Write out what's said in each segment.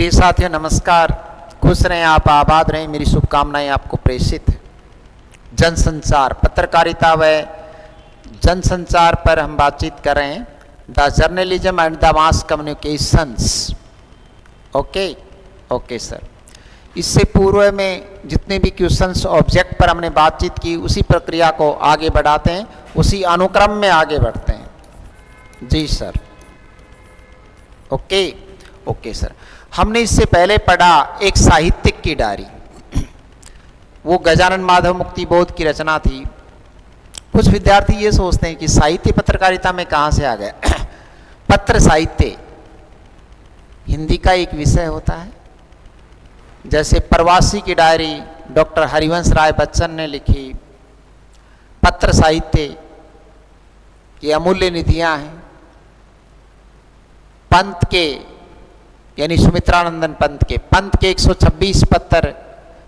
प्रिय साथियों नमस्कार। खुश रहें आप, आबाद रहें, मेरी शुभकामनाएं आपको प्रेषित है। जनसंचार, पत्रकारिता व जनसंचार पर हम बातचीत कर रहे हैं। The journalism and the mass communications. Okay sir. इससे पूर्व में जितने भी क्वेश्चंस ऑब्जेक्ट पर हमने बातचीत की उसी प्रक्रिया को आगे बढ़ाते हैं, उसी अनुक्रम में आगे बढ़ते हैं। जी सर। Okay sir. हमने इससे पहले पढ़ा एक साहित्यिक की डायरी, वो गजानन माधव मुक्ति बोध की रचना थी। कुछ विद्यार्थी ये सोचते हैं कि साहित्य पत्रकारिता में कहाँ से आ गया। पत्र साहित्य हिंदी का एक विषय होता है। जैसे प्रवासी की डायरी डॉक्टर हरिवंश राय बच्चन ने लिखी। पत्र साहित्य ये अमूल्य निधियां हैं। पंत के यानी सुमित्रानंदन पंत के 126 पत्र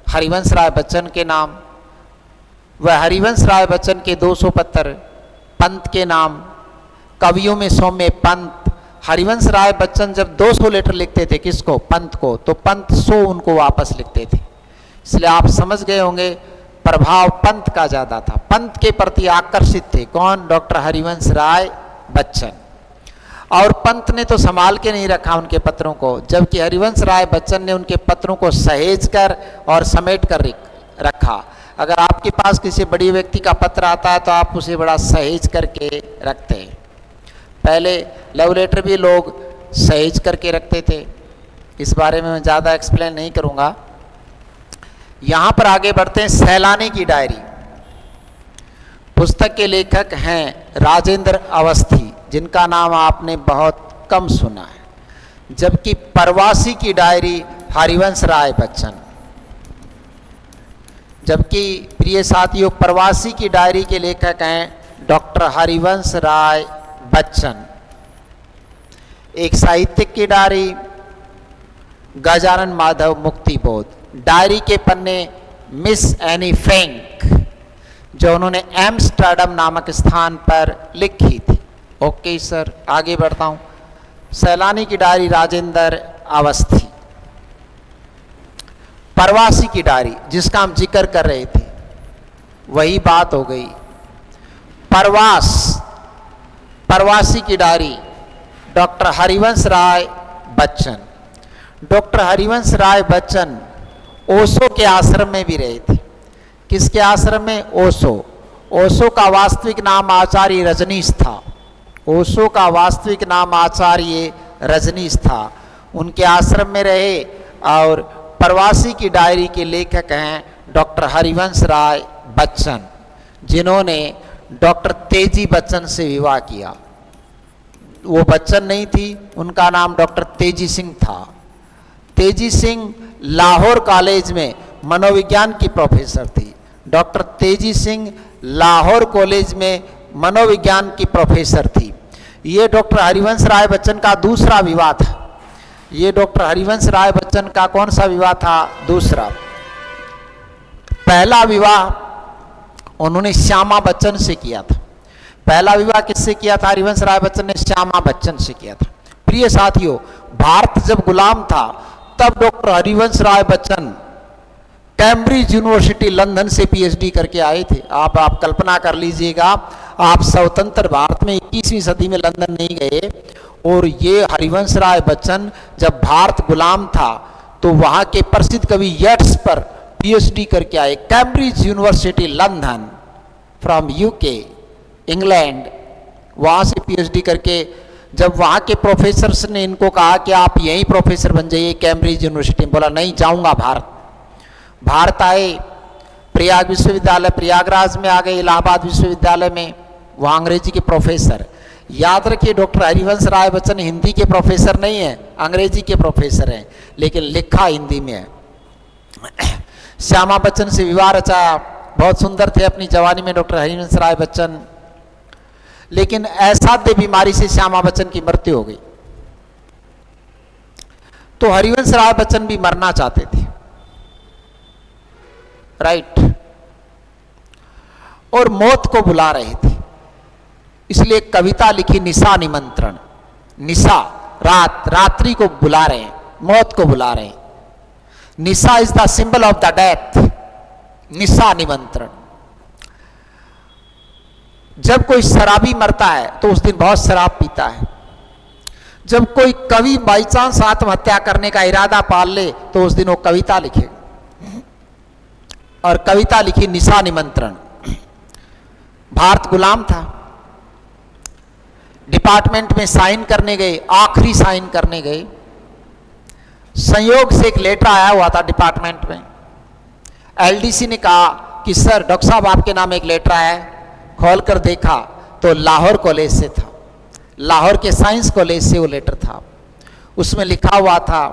हरिवंश राय बच्चन के नाम, वह हरिवंश राय बच्चन के 200 पत्र पंत के नाम। कवियों में सौम्य पंत। हरिवंश राय बच्चन जब 200 लेटर लिखते थे किसको? पंत को, तो पंत 100 उनको वापस लिखते थे। इसलिए आप समझ गए होंगे प्रभाव पंत का ज़्यादा था। पंत के प्रति आकर्षित थे कौन? डॉक्टर हरिवंश राय बच्चन। और पंत ने तो संभाल के नहीं रखा उनके पत्रों को, जबकि हरिवंश राय बच्चन ने उनके पत्रों को सहेज कर और समेट कर रखा। अगर आपके पास किसी बड़ी व्यक्ति का पत्र आता है तो आप उसे बड़ा सहेज करके रखते हैं। पहले लव लेटर भी लोग सहेज करके रखते थे। इस बारे में मैं ज़्यादा एक्सप्लेन नहीं करूँगा। यहाँ पर आगे बढ़ते हैं। सैलानी की डायरी। पुस्तक के लेखक हैं राजेंद्र अवस्थी, जिनका नाम आपने बहुत कम सुना है। जबकि प्रवासी की डायरी हरिवंश राय बच्चन। जबकि प्रिय साथियों प्रवासी की डायरी के लेखक हैं डॉक्टर हरिवंश राय बच्चन। एक साहित्यिक की डायरी गजानन माधव मुक्ति बोध। डायरी के पन्ने मिस एनी फ्रैंक, जो उन्होंने एम्स्टर्डम नामक स्थान पर लिखी थी। ओके सर, आगे बढ़ता हूँ। सैलानी की डायरी राजेंद्र अवस्थी। प्रवासी की डायरी जिसका हम जिक्र कर रहे थे, वही बात हो गई। प्रवासी की diary doctor Harivansh Rai Bachchan. Doctor Harivansh Rai Bachchan Osho के आश्रम में भी रहे थे। किसके आश्रम में? ओशो का वास्तविक नाम आचार्य रजनीश था। ओशो का वास्तविक नाम आचार्य रजनीश था। उनके आश्रम में रहे। और प्रवासी की डायरी के लेखक हैं डॉक्टर हरिवंश राय बच्चन, जिन्होंने डॉक्टर तेजी बच्चन से विवाह किया। वो बच्चन नहीं थी, उनका नाम डॉक्टर तेजी सिंह था। तेजी सिंह लाहौर कॉलेज में मनोविज्ञान की प्रोफेसर थी। डॉक्टर तेजी सिंह लाहौर कॉलेज में मनोविज्ञान की प्रोफेसर थी। ये डॉक्टर हरिवंश राय बच्चन का दूसरा विवाह था। ये डॉक्टर हरिवंश राय बच्चन का कौन सा विवाह था? दूसरा। पहला विवाह उन्होंने श्यामा बच्चन से किया था। पहला विवाह किससे किया था? हरिवंश राय बच्चन ने श्यामा बच्चन से किया था। प्रिय साथियों, भारत जब गुलाम था तब doctor Harivansh Rai Bachchan Cambridge university London से पीएचडी करके आए थे। आप कल्पना कर लीजिएगा, आप स्वतंत्र भारत में 21वीं सदी में लंदन नहीं गए, और ये हरिवंश राय बच्चन जब भारत गुलाम था तो वहाँ के प्रसिद्ध कवि येट्स पर पीएचडी करके आए। Cambridge university London from UK England, वहाँ से पीएचडी करके जब वहाँ के प्रोफेसर्स ने इनको कहा कि आप यहीं प्रोफेसर बन जाइए कैम्ब्रिज यूनिवर्सिटी में, बोला नहीं जाऊँगा भारत आए। प्रयाग विश्वविद्यालय प्रयागराज में आ गए, इलाहाबाद विश्वविद्यालय में, वहाँ अंग्रेजी के प्रोफेसर। याद रखिए डॉक्टर हरिवंश राय बच्चन हिंदी के प्रोफेसर नहीं हैं, अंग्रेजी के प्रोफेसर हैं, लेकिन लिखा हिंदी में है। श्यामा बच्चन से विवाह रचाया। बहुत सुंदर थे अपनी जवानी में डॉक्टर हरिवंश राय बच्चन, लेकिन असाध्य बीमारी से श्यामा बच्चन की मृत्यु हो गई। तो हरिवंश राय बच्चन भी मरना चाहते थे, राइट, और मौत को बुला रहे थे। इसलिए कविता लिखी निशा निमंत्रण। निशा रात्रि को बुला रहे हैं, मौत को बुला रहे हैं। निशा is the symbol of the death, Nisha Nimantran. जब कोई शराबी मरता है तो उस दिन बहुत शराब पीता है। जब कोई कवि बाई चांस आत्महत्या करने का इरादा पाल ले तो उस दिन वो कविता लिखे, और कविता लिखी निशा निमंत्रण। भारत गुलाम था, डिपार्टमेंट में साइन करने गए, आखिरी साइन करने गए, संयोग से एक लेटर आया हुआ था डिपार्टमेंट में। एलडीसी ने कहा कि सर डॉक्टर साहब आपके नाम एक लेटर आया है। खोल कर देखा तो लाहौर कॉलेज से था, लाहौर के साइंस कॉलेज से वो लेटर था। उसमें लिखा हुआ था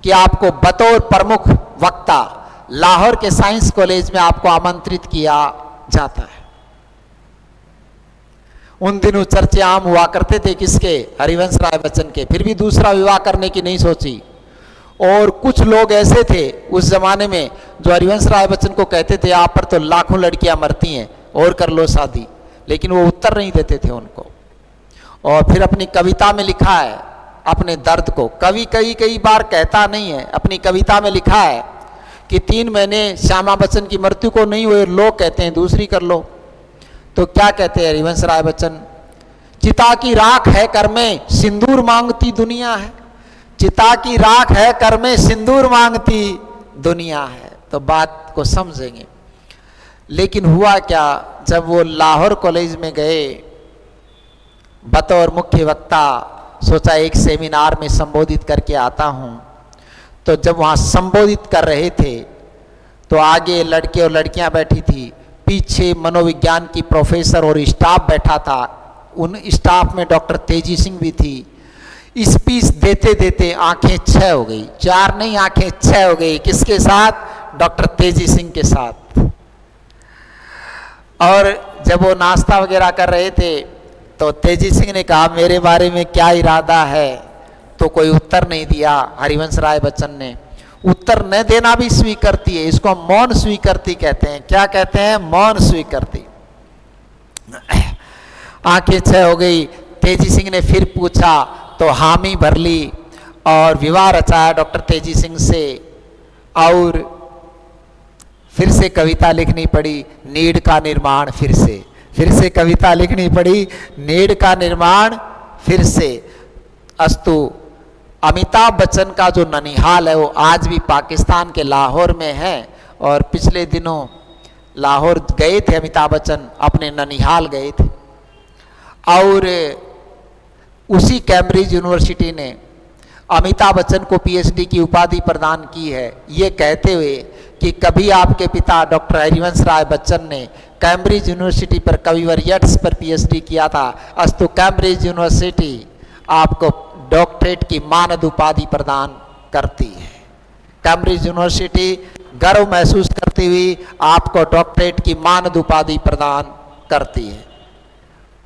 कि आपको बतौर प्रमुख वक्ता लाहौर के साइंस कॉलेज में आपको आमंत्रित किया जाता है। उन दिनों चर्चे आम हुआ करते थे किसके, हरिवंश राय बच्चन के। फिर भी दूसरा विवाह करने की नहीं सोची। और कुछ लोग ऐसे थे उस जमाने में जो हरिवंश राय बच्चन को कहते थे आप पर तो लाखों लड़कियां मरती हैं और कर लो शादी, लेकिन वो उत्तर नहीं देते थे उनको। और फिर अपनी कविता में लिखा है अपने दर्द को। कवि कई बार कहता नहीं है, अपनी कविता में लिखा है कि 3 महीने श्यामा बच्चन की मृत्यु को नहीं हुए, लोग कहते हैं दूसरी कर लो। तो क्या कहते हैं हरिवंश राय बच्चन, चिता की राख है कर में सिंदूर मांगती दुनिया है, चिता की राख है कर में सिंदूर मांगती दुनिया है। तो बात को समझेंगे। लेकिन हुआ क्या, जब वो लाहौर कॉलेज में गए बतौर मुख्य वक्ता, सोचा एक सेमिनार में संबोधित करके आता हूं। तो जब वहां संबोधित कर रहे थे तो आगे लड़के और लड़कियां बैठी थी, पीछे मनोविज्ञान की प्रोफेसर और स्टाफ बैठा था। उन स्टाफ में डॉक्टर तेजी सिंह भी थी। स्पीच देते देते आंखें 6 हो गई, 4 नहीं आंखें 6 हो गई। किसके साथ, डॉक्टर तेजी सिंह के साथ। और जब वो नाश्ता वगैरह कर रहे थे तो तेजी सिंह ने कहा मेरे बारे में क्या इरादा है, तो कोई उत्तर नहीं दिया। हरिवंश राय बच्चन ने उत्तर न देना भी स्वीकृति है, इसको मौन स्वीकृति कहते हैं। क्या कहते हैं, मौन स्वीकृति। आंखें 6 हो गई। तेजी सिंह ने फिर पूछा तो हामी भर ली और विवाह रचाया डॉक्टर तेजी सिंह से। और फिर से कविता लिखनी पड़ी, नीड का निर्माण फिर से कविता लिखनी पड़ी, नीड का निर्माण फिर से। अस्तु अमिताभ बच्चन का जो ननिहाल है वो आज भी पाकिस्तान के लाहौर में है। और पिछले दिनों लाहौर गए थे अमिताभ बच्चन, अपने ननिहाल गए थे। और उसी कैम्ब्रिज यूनिवर्सिटी ने अमिताभ बच्चन को पीएचडी की उपाधि प्रदान की है, ये कहते हुए कि कभी आपके पिता डॉक्टर हरिवंश राय बच्चन ने कैम्ब्रिज यूनिवर्सिटी पर कविवर्यट्स पर पीएचडी किया था। अस्तु कैम्ब्रिज यूनिवर्सिटी आपको डॉक्टरेट की मानद उपाधि प्रदान करती है। कैम्ब्रिज यूनिवर्सिटी गर्व महसूस करती हुई आपको डॉक्टरेट की मानद उपाधि प्रदान करती है।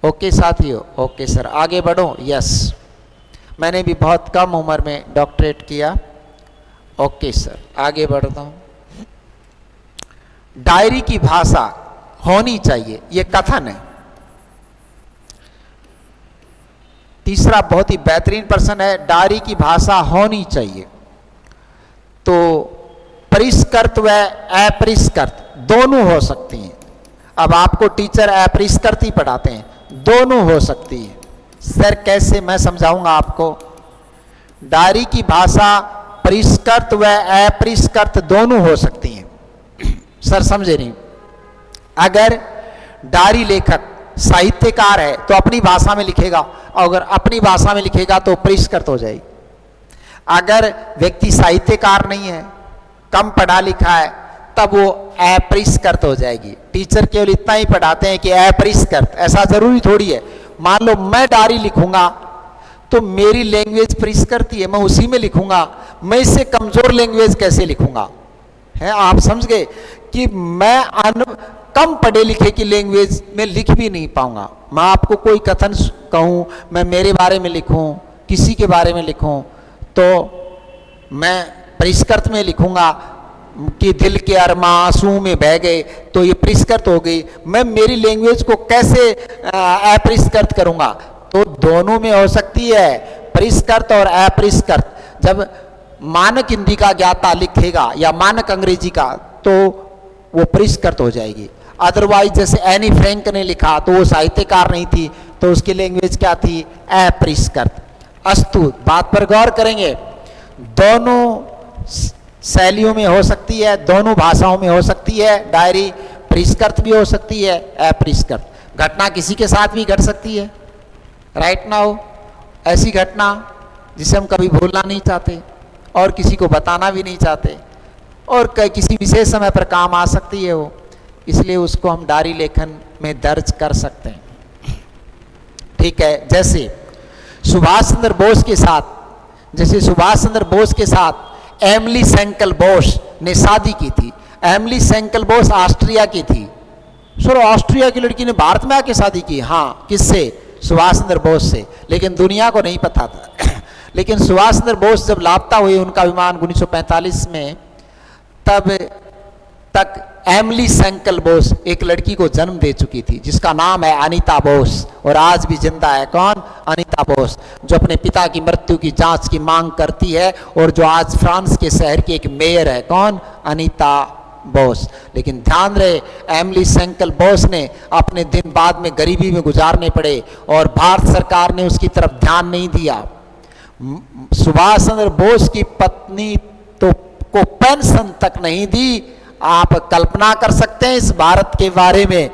ओके साथियों, ओके सर, आगे बढ़ो। यस, मैंने भी बहुत कम उम्र में डॉक्टरेट किया। ओके सर, आगे बढ़ता हूँ। डायरी की भाषा होनी चाहिए, ये कथन है। तीसरा बहुत ही बेहतरीन प्रश्न है, डायरी की भाषा होनी चाहिए। तो परिष्कृत व अपरिष्कृत दोनों हो सकती हैं। अब आपको टीचर अपरिष्कृत ही पढ़ाते हैं, दोनों हो सकती है। सर कैसे, मैं समझाऊंगा आपको। डायरी की भाषा परिष्कृत व अपरिष्कृत दोनों हो सकती हैं। सर समझे नहीं, अगर डायरी लेखक साहित्यकार है तो अपनी भाषा में लिखेगा, अगर अपनी भाषा में लिखेगा तो परिष्कृत हो जाएगी। अगर व्यक्ति साहित्यकार नहीं है, कम पढ़ा लिखा है, तब वो अपरिष्कृत हो जाएगी। टीचर केवल इतना ही पढ़ाते हैं कि अपरिष्कृत, ऐसा जरूरी थोड़ी है। मान लो मैं डायरी लिखूंगा तो मेरी लैंग्वेज परिष्कृत ही है, मैं उसी में लिखूंगा। मैं इससे कमजोर लैंग्वेज कैसे लिखूंगा, है आप समझ गए कि मैं कम पढ़े लिखे की लैंग्वेज में लिख भी नहीं पाऊंगा। मैं आपको कोई कथन कहूं, मैं मेरे बारे में लिखूं, किसी के बारे में लिखूं, तो मैं परिष्कृत में लिखूंगा कि दिल के अरमा आंसू में बह गए, तो ये परिष्कृत हो गई। मैं मेरी लैंग्वेज को कैसे अपरिष्कृत करूंगा? तो दोनों में हो सकती है, परिष्कृत और अपरिष्कृत। जब मानक हिंदी का ज्ञाता लिखेगा या मानक अंग्रेजी का तो वो परिष्कृत हो जाएगी। अदरवाइज जैसे एनी फ्रैंक ने लिखा तो वो साहित्यकार नहीं थी, तो उसकी लैंग्वेज क्या थी? अपरिष्कृत। अस्तु, बात पर गौर करेंगे। दोनों शैलियों में हो सकती है, दोनों भाषाओं में हो सकती है डायरी, परिष्कृत भी हो सकती है, अपरिष्कृत। घटना किसी के साथ भी घट सकती है। राइट नाउ ऐसी घटना जिसे हम कभी भूलना नहीं चाहते और किसी को बताना भी नहीं चाहते और किसी विशेष समय पर काम आ सकती है वो, इसलिए उसको हम डायरी लेखन में दर्ज कर सकते हैं। ठीक है, जैसे सुभाष चंद्र बोस के साथ एमिली सेंकल बोस ने शादी की थी। एमिली सेंकल बोस ऑस्ट्रिया की थी। सर, ऑस्ट्रिया की लड़की ने भारत में आके शादी की? हाँ, किससे? सुभाष चंद्र बोस से। लेकिन दुनिया को नहीं पता था। लेकिन सुभाष चंद्र बोस जब लापता हुए उनका विमान 1945 में, तब तक एमिली सेंकल बोस एक लड़की को जन्म दे चुकी थी जिसका नाम है अनीता बोस, और आज भी जिंदा है। कौन? अनीता बोस, जो अपने पिता की मृत्यु की जांच की मांग करती है और जो आज फ्रांस के शहर की एक मेयर है। कौन? अनीता बोस। लेकिन ध्यान रहे, एमिली सेंकल बोस ने अपने दिन बाद में गरीबी में गुजारने पड़े और भारत सरकार ने उसकी तरफ ध्यान नहीं दिया। सुभाष चंद्र बोस की पत्नी तो को पेंशन तक नहीं दी। आप कल्पना कर सकते हैं इस भारत के बारे में,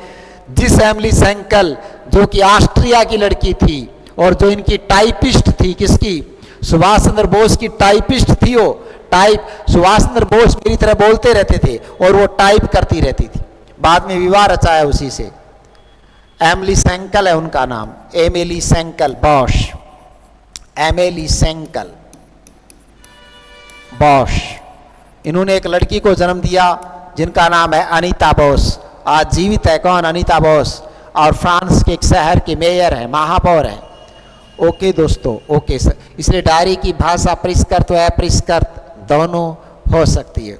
जिस एमिली सेंकल जो कि ऑस्ट्रिया की लड़की थी और जो इनकी टाइपिस्ट थी। किसकी? सुभाष चंद्र बोस की टाइपिस्ट थी वो। टाइप सुभाष चंद्र बोस मेरी तरह बोलते रहते थे और वो टाइप करती रहती थी। बाद में विवाह रचाया उसी से। एमिली सेंकल है उनका नाम, एमिली सेंकल बॉश। एमिली सेंकल बॉश, इन्होंने एक लड़की को जन्म दिया जिनका नाम है अनीता बोस। आज जीवित है। कौन? अनीता बोस, और फ्रांस के एक शहर के मेयर है, महापौर है। ओके दोस्तों, ओके सर। इसलिए डायरी की भाषा परिष्कृत व अपरिष्कृत दोनों हो सकती है।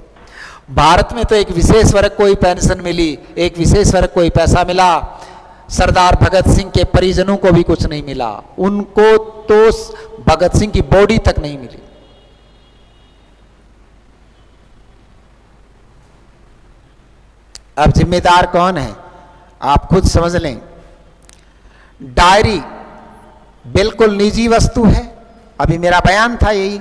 भारत में तो एक विशेष वर्ग को ही पेंशन मिली, एक विशेष वर्ग को ही पैसा मिला। सरदार भगत सिंह के परिजनों को भी कुछ नहीं मिला, उनको तो भगत सिंह की बॉडी तक नहीं मिली। अब जिम्मेदार कौन है आप खुद समझ लें। डायरी बिल्कुल निजी वस्तु है। अभी मेरा बयान था यही,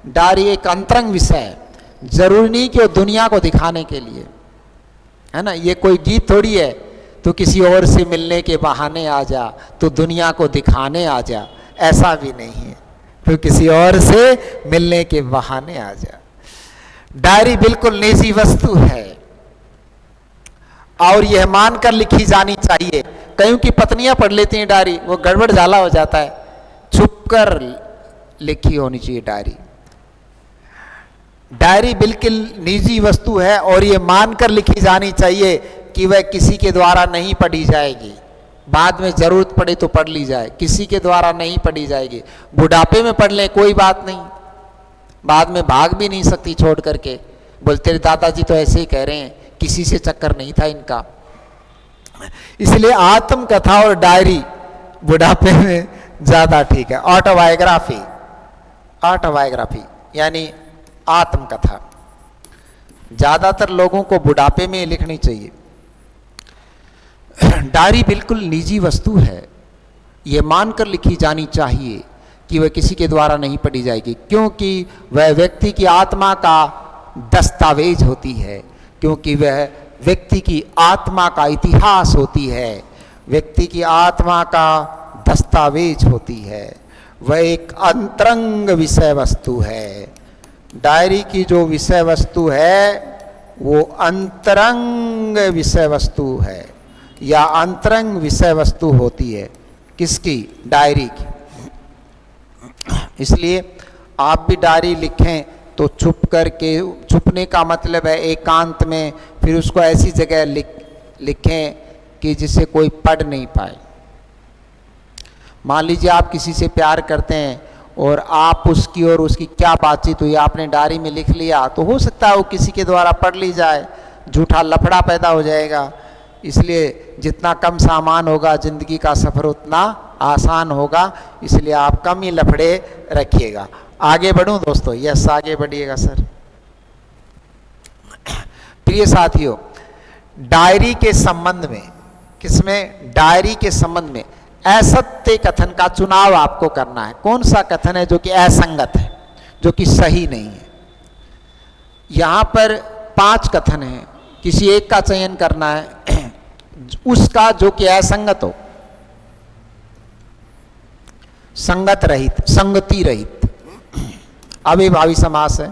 डायरी एक अंतरंग विषय है। जरूरी नहीं कि वो दुनिया को दिखाने के लिए, है ना। ये कोई गीत थोड़ी है तो किसी और से मिलने के बहाने आ जा, तो दुनिया को दिखाने आ जा, ऐसा भी नहीं है। तो किसी और से मिलने के बहाने आ जा। डायरी बिल्कुल निजी वस्तु है और यह मानकर लिखी जानी चाहिए। कईयों की पत्नियां पढ़ लेती हैं डायरी, वो गड़बड़ झाला हो जाता है। छुपकर लिखी होनी चाहिए डायरी। डायरी बिल्कुल निजी वस्तु है और यह मानकर लिखी जानी चाहिए कि वह किसी के द्वारा नहीं पढ़ी जाएगी। बाद में जरूरत पड़े तो पढ़ ली जाए, किसी के द्वारा नहीं पढ़ी जाएगी। बुढ़ापे में पढ़ लें कोई बात नहीं, बाद में भाग भी नहीं सकती छोड़ करके। बोलते तेरे दादाजी तो ऐसे ही कह रहे हैं, किसी से चक्कर नहीं था इनका। इसलिए आत्मकथा और डायरी बुढ़ापे में ज्यादा ठीक है। ऑटोबायोग्राफी, ऑटोबायोग्राफी यानी आत्मकथा ज्यादातर लोगों को बुढ़ापे में लिखनी चाहिए। डायरी बिल्कुल निजी वस्तु है, यह मानकर लिखी जानी चाहिए कि वह किसी के द्वारा नहीं पढ़ी जाएगी, क्योंकि वह व्यक्ति की आत्मा का दस्तावेज होती है, क्योंकि वह व्यक्ति की आत्मा का इतिहास होती है, व्यक्ति की आत्मा का दस्तावेज होती है। वह एक अंतरंग विषय वस्तु है। डायरी की जो विषय वस्तु है वो अंतरंग विषय वस्तु है या अंतरंग विषय वस्तु होती है। किसकी? डायरी की। इसलिए आप भी डायरी लिखें तो छुप करके, छुपने का मतलब है एकांत में, फिर उसको ऐसी जगह लिखें कि जिसे कोई पढ़ नहीं पाए। मान लीजिए आप किसी से प्यार करते हैं और आप उसकी और उसकी क्या बातचीत हुई आपने डायरी में लिख लिया, तो हो सकता है वो किसी के द्वारा पढ़ ली जाए, झूठा लफड़ा पैदा हो जाएगा। इसलिए जितना कम सामान होगा जिंदगी का सफ़र उतना आसान होगा। इसलिए आप कम ही लफड़े रखिएगा। आगे बढ़ूं दोस्तों? यस, आगे बढ़िएगा सर। प्रिय साथियों, डायरी के संबंध में, किसमें? डायरी के संबंध में असत्य कथन का चुनाव आपको करना है। कौन सा कथन है जो कि असंगत है, जो कि सही नहीं है? यहां पर 5 कथन है, किसी एक का चयन करना है, उसका जो कि असंगत हो, संगत रहित, संगति रहित, अविभावी समास है।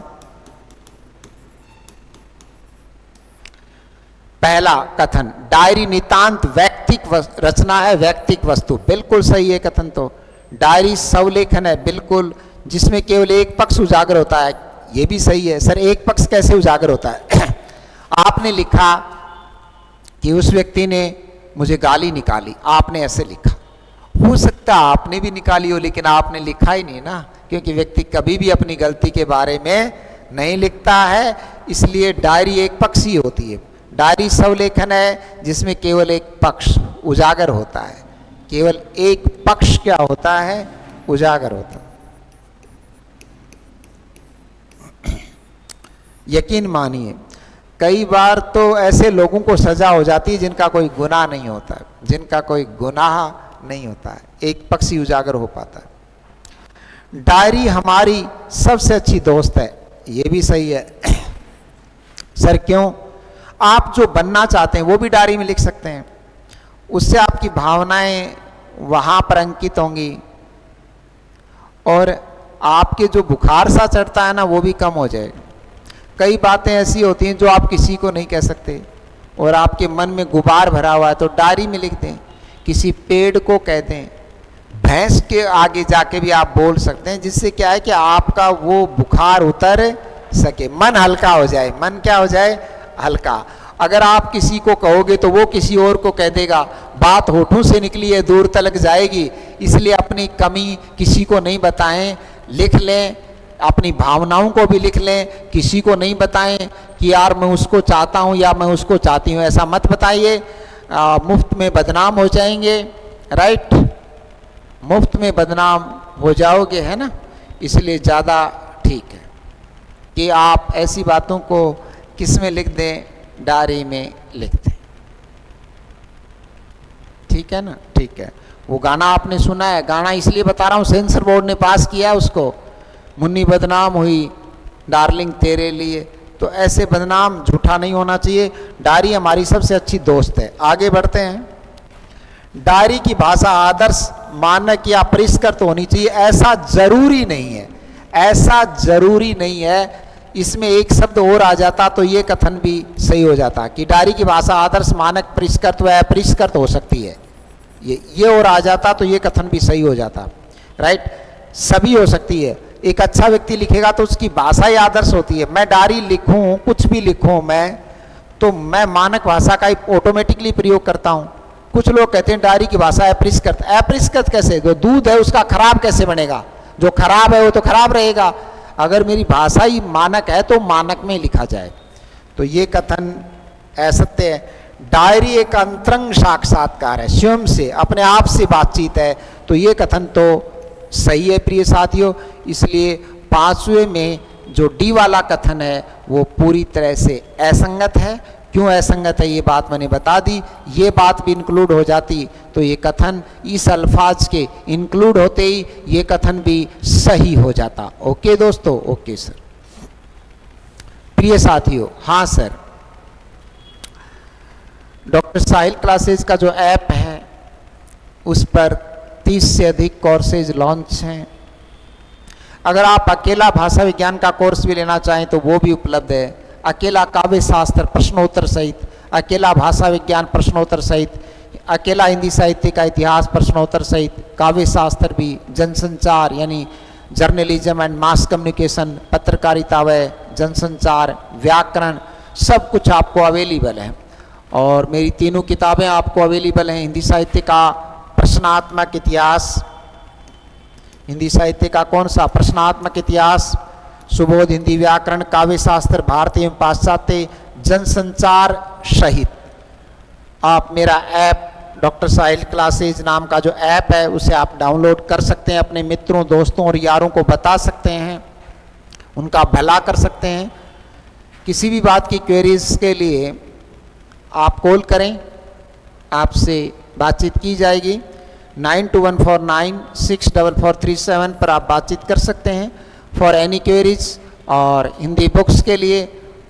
पहला कथन, डायरी नितांत वैयक्तिक रचना है, वैयक्तिक वस्तु। बिल्कुल सही है कथन। तो डायरी स्वलेखन है, बिल्कुल, जिसमें केवल एक पक्ष उजागर होता है। यह भी सही है। सर, एक पक्ष कैसे उजागर होता है? आपने लिखा कि उस व्यक्ति ने मुझे गाली निकाली, आपने ऐसे लिखा। हो सकता है आपने भी निकाली हो, लेकिन आपने लिखा ही नहीं ना, क्योंकि व्यक्ति कभी भी अपनी गलती के बारे में नहीं लिखता है। इसलिए डायरी एक पक्षीय होती है। डायरी स्वलेखन है, जिसमें केवल एक पक्ष उजागर होता है। केवल एक पक्ष क्या होता है? उजागर होता है। यकीन मानिए, कई बार तो ऐसे लोगों को सजा हो जाती है जिनका कोई गुनाह नहीं होता है, जिनका कोई गुनाह नहीं होता है। एक पक्षी उजागर हो पाता है। डायरी हमारी सबसे अच्छी दोस्त है, ये भी सही है। सर क्यों? आप जो बनना चाहते हैं वो भी डायरी में लिख सकते हैं। उससे आपकी भावनाएं वहां पर अंकित होंगी, और आपके जो बुखार सा चढ़ता है ना, वो भी कम हो जाएगा। कई बातें ऐसी होती हैं जो आप किसी को नहीं कह सकते, और आपके मन में गुबार भरा हुआ है, तो डायरी में लिख दें। किसी पेड़ को कह दें, भैंस के आगे जाके भी आप बोल सकते हैं, जिससे क्या है कि आपका वो बुखार उतर सके, मन हल्का हो जाए। मन क्या हो जाए? हल्का। अगर आप किसी को कहोगे तो वो किसी और को कह देगा। बात होठों से निकली है, दूर तक जाएगी। इसलिए अपनी कमी किसी को नहीं बताएं, लिख लें। अपनी भावनाओं को भी लिख लें, किसी को नहीं बताएं कि यार मैं उसको चाहता हूं या मैं उसको चाहती हूं, ऐसा मत बताइए। मुफ्त में बदनाम हो जाएंगे, राइट? मुफ्त में बदनाम हो जाओगे, है ना? इसलिए ज़्यादा ठीक है कि आप ऐसी बातों को किस में लिख दें? डायरी में लिख दें। ठीक है ना? ठीक है। वो गाना आपने सुना है, गाना इसलिए बता रहा हूँ, सेंसर बोर्ड ने पास किया उसको। मुन्नी बदनाम हुई डार्लिंग तेरे लिए। तो ऐसे बदनाम झूठा नहीं होना चाहिए। डायरी हमारी सबसे अच्छी दोस्त है। आगे बढ़ते हैं। डायरी की भाषा आदर्श, मानक या परिष्कृत होनी चाहिए, ऐसा जरूरी नहीं है। ऐसा जरूरी नहीं है। इसमें एक शब्द और आ जाता तो ये कथन भी सही हो जाता कि डायरी की भाषा आदर्श, मानक, परिष्कृत व अपरिष्कृत हो सकती है। ये और आ जाता तो ये कथन भी सही हो जाता, राइट? सभी हो सकती है। एक अच्छा व्यक्ति लिखेगा तो उसकी भाषा ही आदर्श होती है। मैं डायरी लिखूं, कुछ भी लिखूं मैं, तो मैं मानक भाषा का ही ऑटोमेटिकली प्रयोग करता हूं। कुछ लोग कहते हैं डायरी की भाषा अपरिष्कृत। अपरिष्कृत कैसे? जो दूध है उसका खराब कैसे बनेगा? जो खराब है वो तो खराब रहेगा। अगर मेरी भाषा ही मानक है तो मानक में लिखा जाए। तो ये कथन असत्य है। डायरी एक अंतरंग साक्षात्कार है, स्वयं से, अपने आप से बातचीत है। तो ये कथन तो सही है प्रिय साथियों। इसलिए 5वें में जो डी वाला कथन है वो पूरी तरह से असंगत है। क्यों असंगत है ये बात मैंने बता दी। ये बात भी इंक्लूड हो जाती तो ये कथन इस अल्फाज के इंक्लूड होते ही ये कथन भी सही हो जाता। ओके दोस्तों? Okay sir. प्रिय साथियों, हाँ सर, डॉक्टर साहिल क्लासेज का जो ऐप है उस पर 30 से अधिक कोर्सेज लॉन्च हैं। अगर आप अकेला भाषा विज्ञान का कोर्स भी लेना चाहें तो वो भी उपलब्ध है। अकेला काव्य शास्त्र प्रश्नोत्तर सहित, अकेला भाषा विज्ञान प्रश्नोत्तर सहित, अकेला हिंदी साहित्य का इतिहास प्रश्नोत्तर सहित, काव्य शास्त्र भी, जनसंचार यानी जर्नलिज्म एंड मास कम्युनिकेशन, पत्रकारिता व जनसंचार, व्याकरण, सब कुछ आपको अवेलेबल है। और मेरी तीनों किताबें आपको अवेलेबल हैं। हिंदी साहित्य का प्रश्नात्मक इतिहास, हिंदी साहित्य का कौन सा? प्रश्नात्मक इतिहास, सुबोध हिंदी व्याकरण, काव्य शास्त्र, भारतीय एवं पाश्चात्य, जनसंचार सहित। आप मेरा ऐप डॉक्टर साहिल क्लासेज नाम का जो ऐप है उसे आप डाउनलोड कर सकते हैं, अपने मित्रों, दोस्तों और यारों को बता सकते हैं। उनका भला कर सकते हैं। किसी भी बात की क्वेरीज के लिए आप कॉल करें, आपसे बातचीत की जाएगी। 9214964437 पर आप बातचीत कर सकते हैं फॉर एनी क्वेरीज। और हिंदी बुक्स के लिए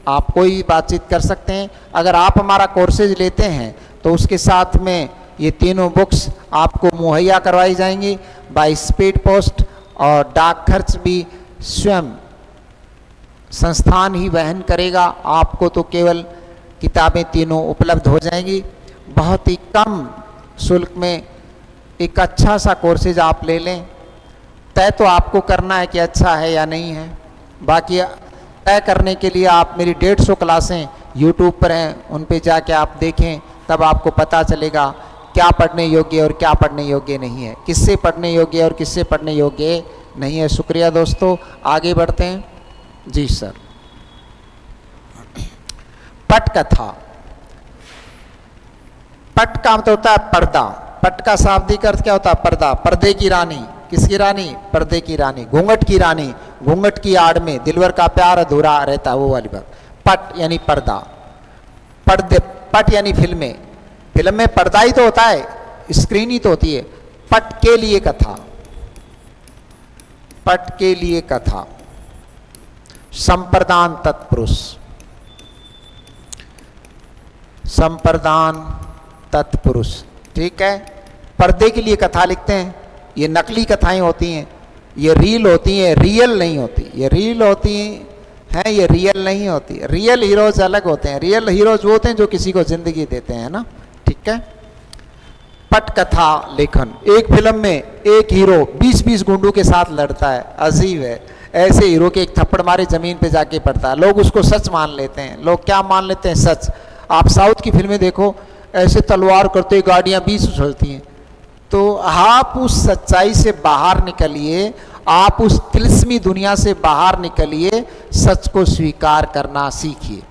आप कोई भी बातचीत कर सकते हैं। अगर आप हमारा कोर्सेज लेते हैं तो उसके साथ में ये तीनों बुक्स आपको मुहैया करवाई जाएंगी बाय स्पीड पोस्ट, और डाक खर्च भी स्वयं संस्थान ही वहन करेगा। आपको तो केवल किताबें तीनों उपलब्ध हो जाएंगी। बहुत ही कम शुल्क में एक अच्छा सा कोर्सेज आप ले लें। तय तो आपको करना है कि अच्छा है या नहीं है। बाकी तय करने के लिए आप मेरी 150 क्लासें यूट्यूब पर हैं, उन पे जाके आप देखें, तब आपको पता चलेगा क्या पढ़ने योग्य और क्या पढ़ने योग्य नहीं है, किससे पढ़ने योग्य और किससे पढ़ने योग्य नहीं है। शुक्रिया दोस्तों, आगे बढ़ते हैं। जी सर। पटकथा। पट का मतलब होता है पर्दा। पट का शाब्दिक अर्थ क्या होता है? पर्दा। पर्दे की रानी। किसकी रानी? पर्दे की रानी। घूंघट की रानी। घूंघट की आड़ में दिलवर का प्यार अधूरा रहता है, वो वाली बात। पट यानी पर्दा। पर्दे। पट यानी फिल्में। फिल्म में पर्दा ही तो होता है, स्क्रीन ही तो होती है। पट के लिए कथा। पट के लिए कथा। संप्रदान तत्पुरुष। संप्रदान तत्पुरुष, ठीक है। पर्दे के लिए कथा लिखते हैं। ये नकली कथाएं होती हैं, ये रील होती हैं, रियल नहीं होती। ये रील होती हैं, ये रियल नहीं होती। रियल हीरोज अलग होते हैं। रियल हीरोज वो होते हैं जो किसी को जिंदगी देते हैं ना, ठीक है। पटकथा लेखन। एक फिल्म में एक हीरो 20-20 गुंडों के साथ लड़ता है। अजीब है। ऐसे हीरो के एक थप्पड़ मारे जमीन पे जाके पड़ता है, लोग उसको सच मान लेते हैं। लोग क्या मान लेते हैं? सच। आप साउथ की फिल्में देखो, ऐसे तलवार करते गाड़ियां 20 उछलती हैं। तो आप उस सच्चाई से बाहर निकलिए, आप उस तिलस्मी दुनिया से बाहर निकलिए, सच को स्वीकार करना सीखिए।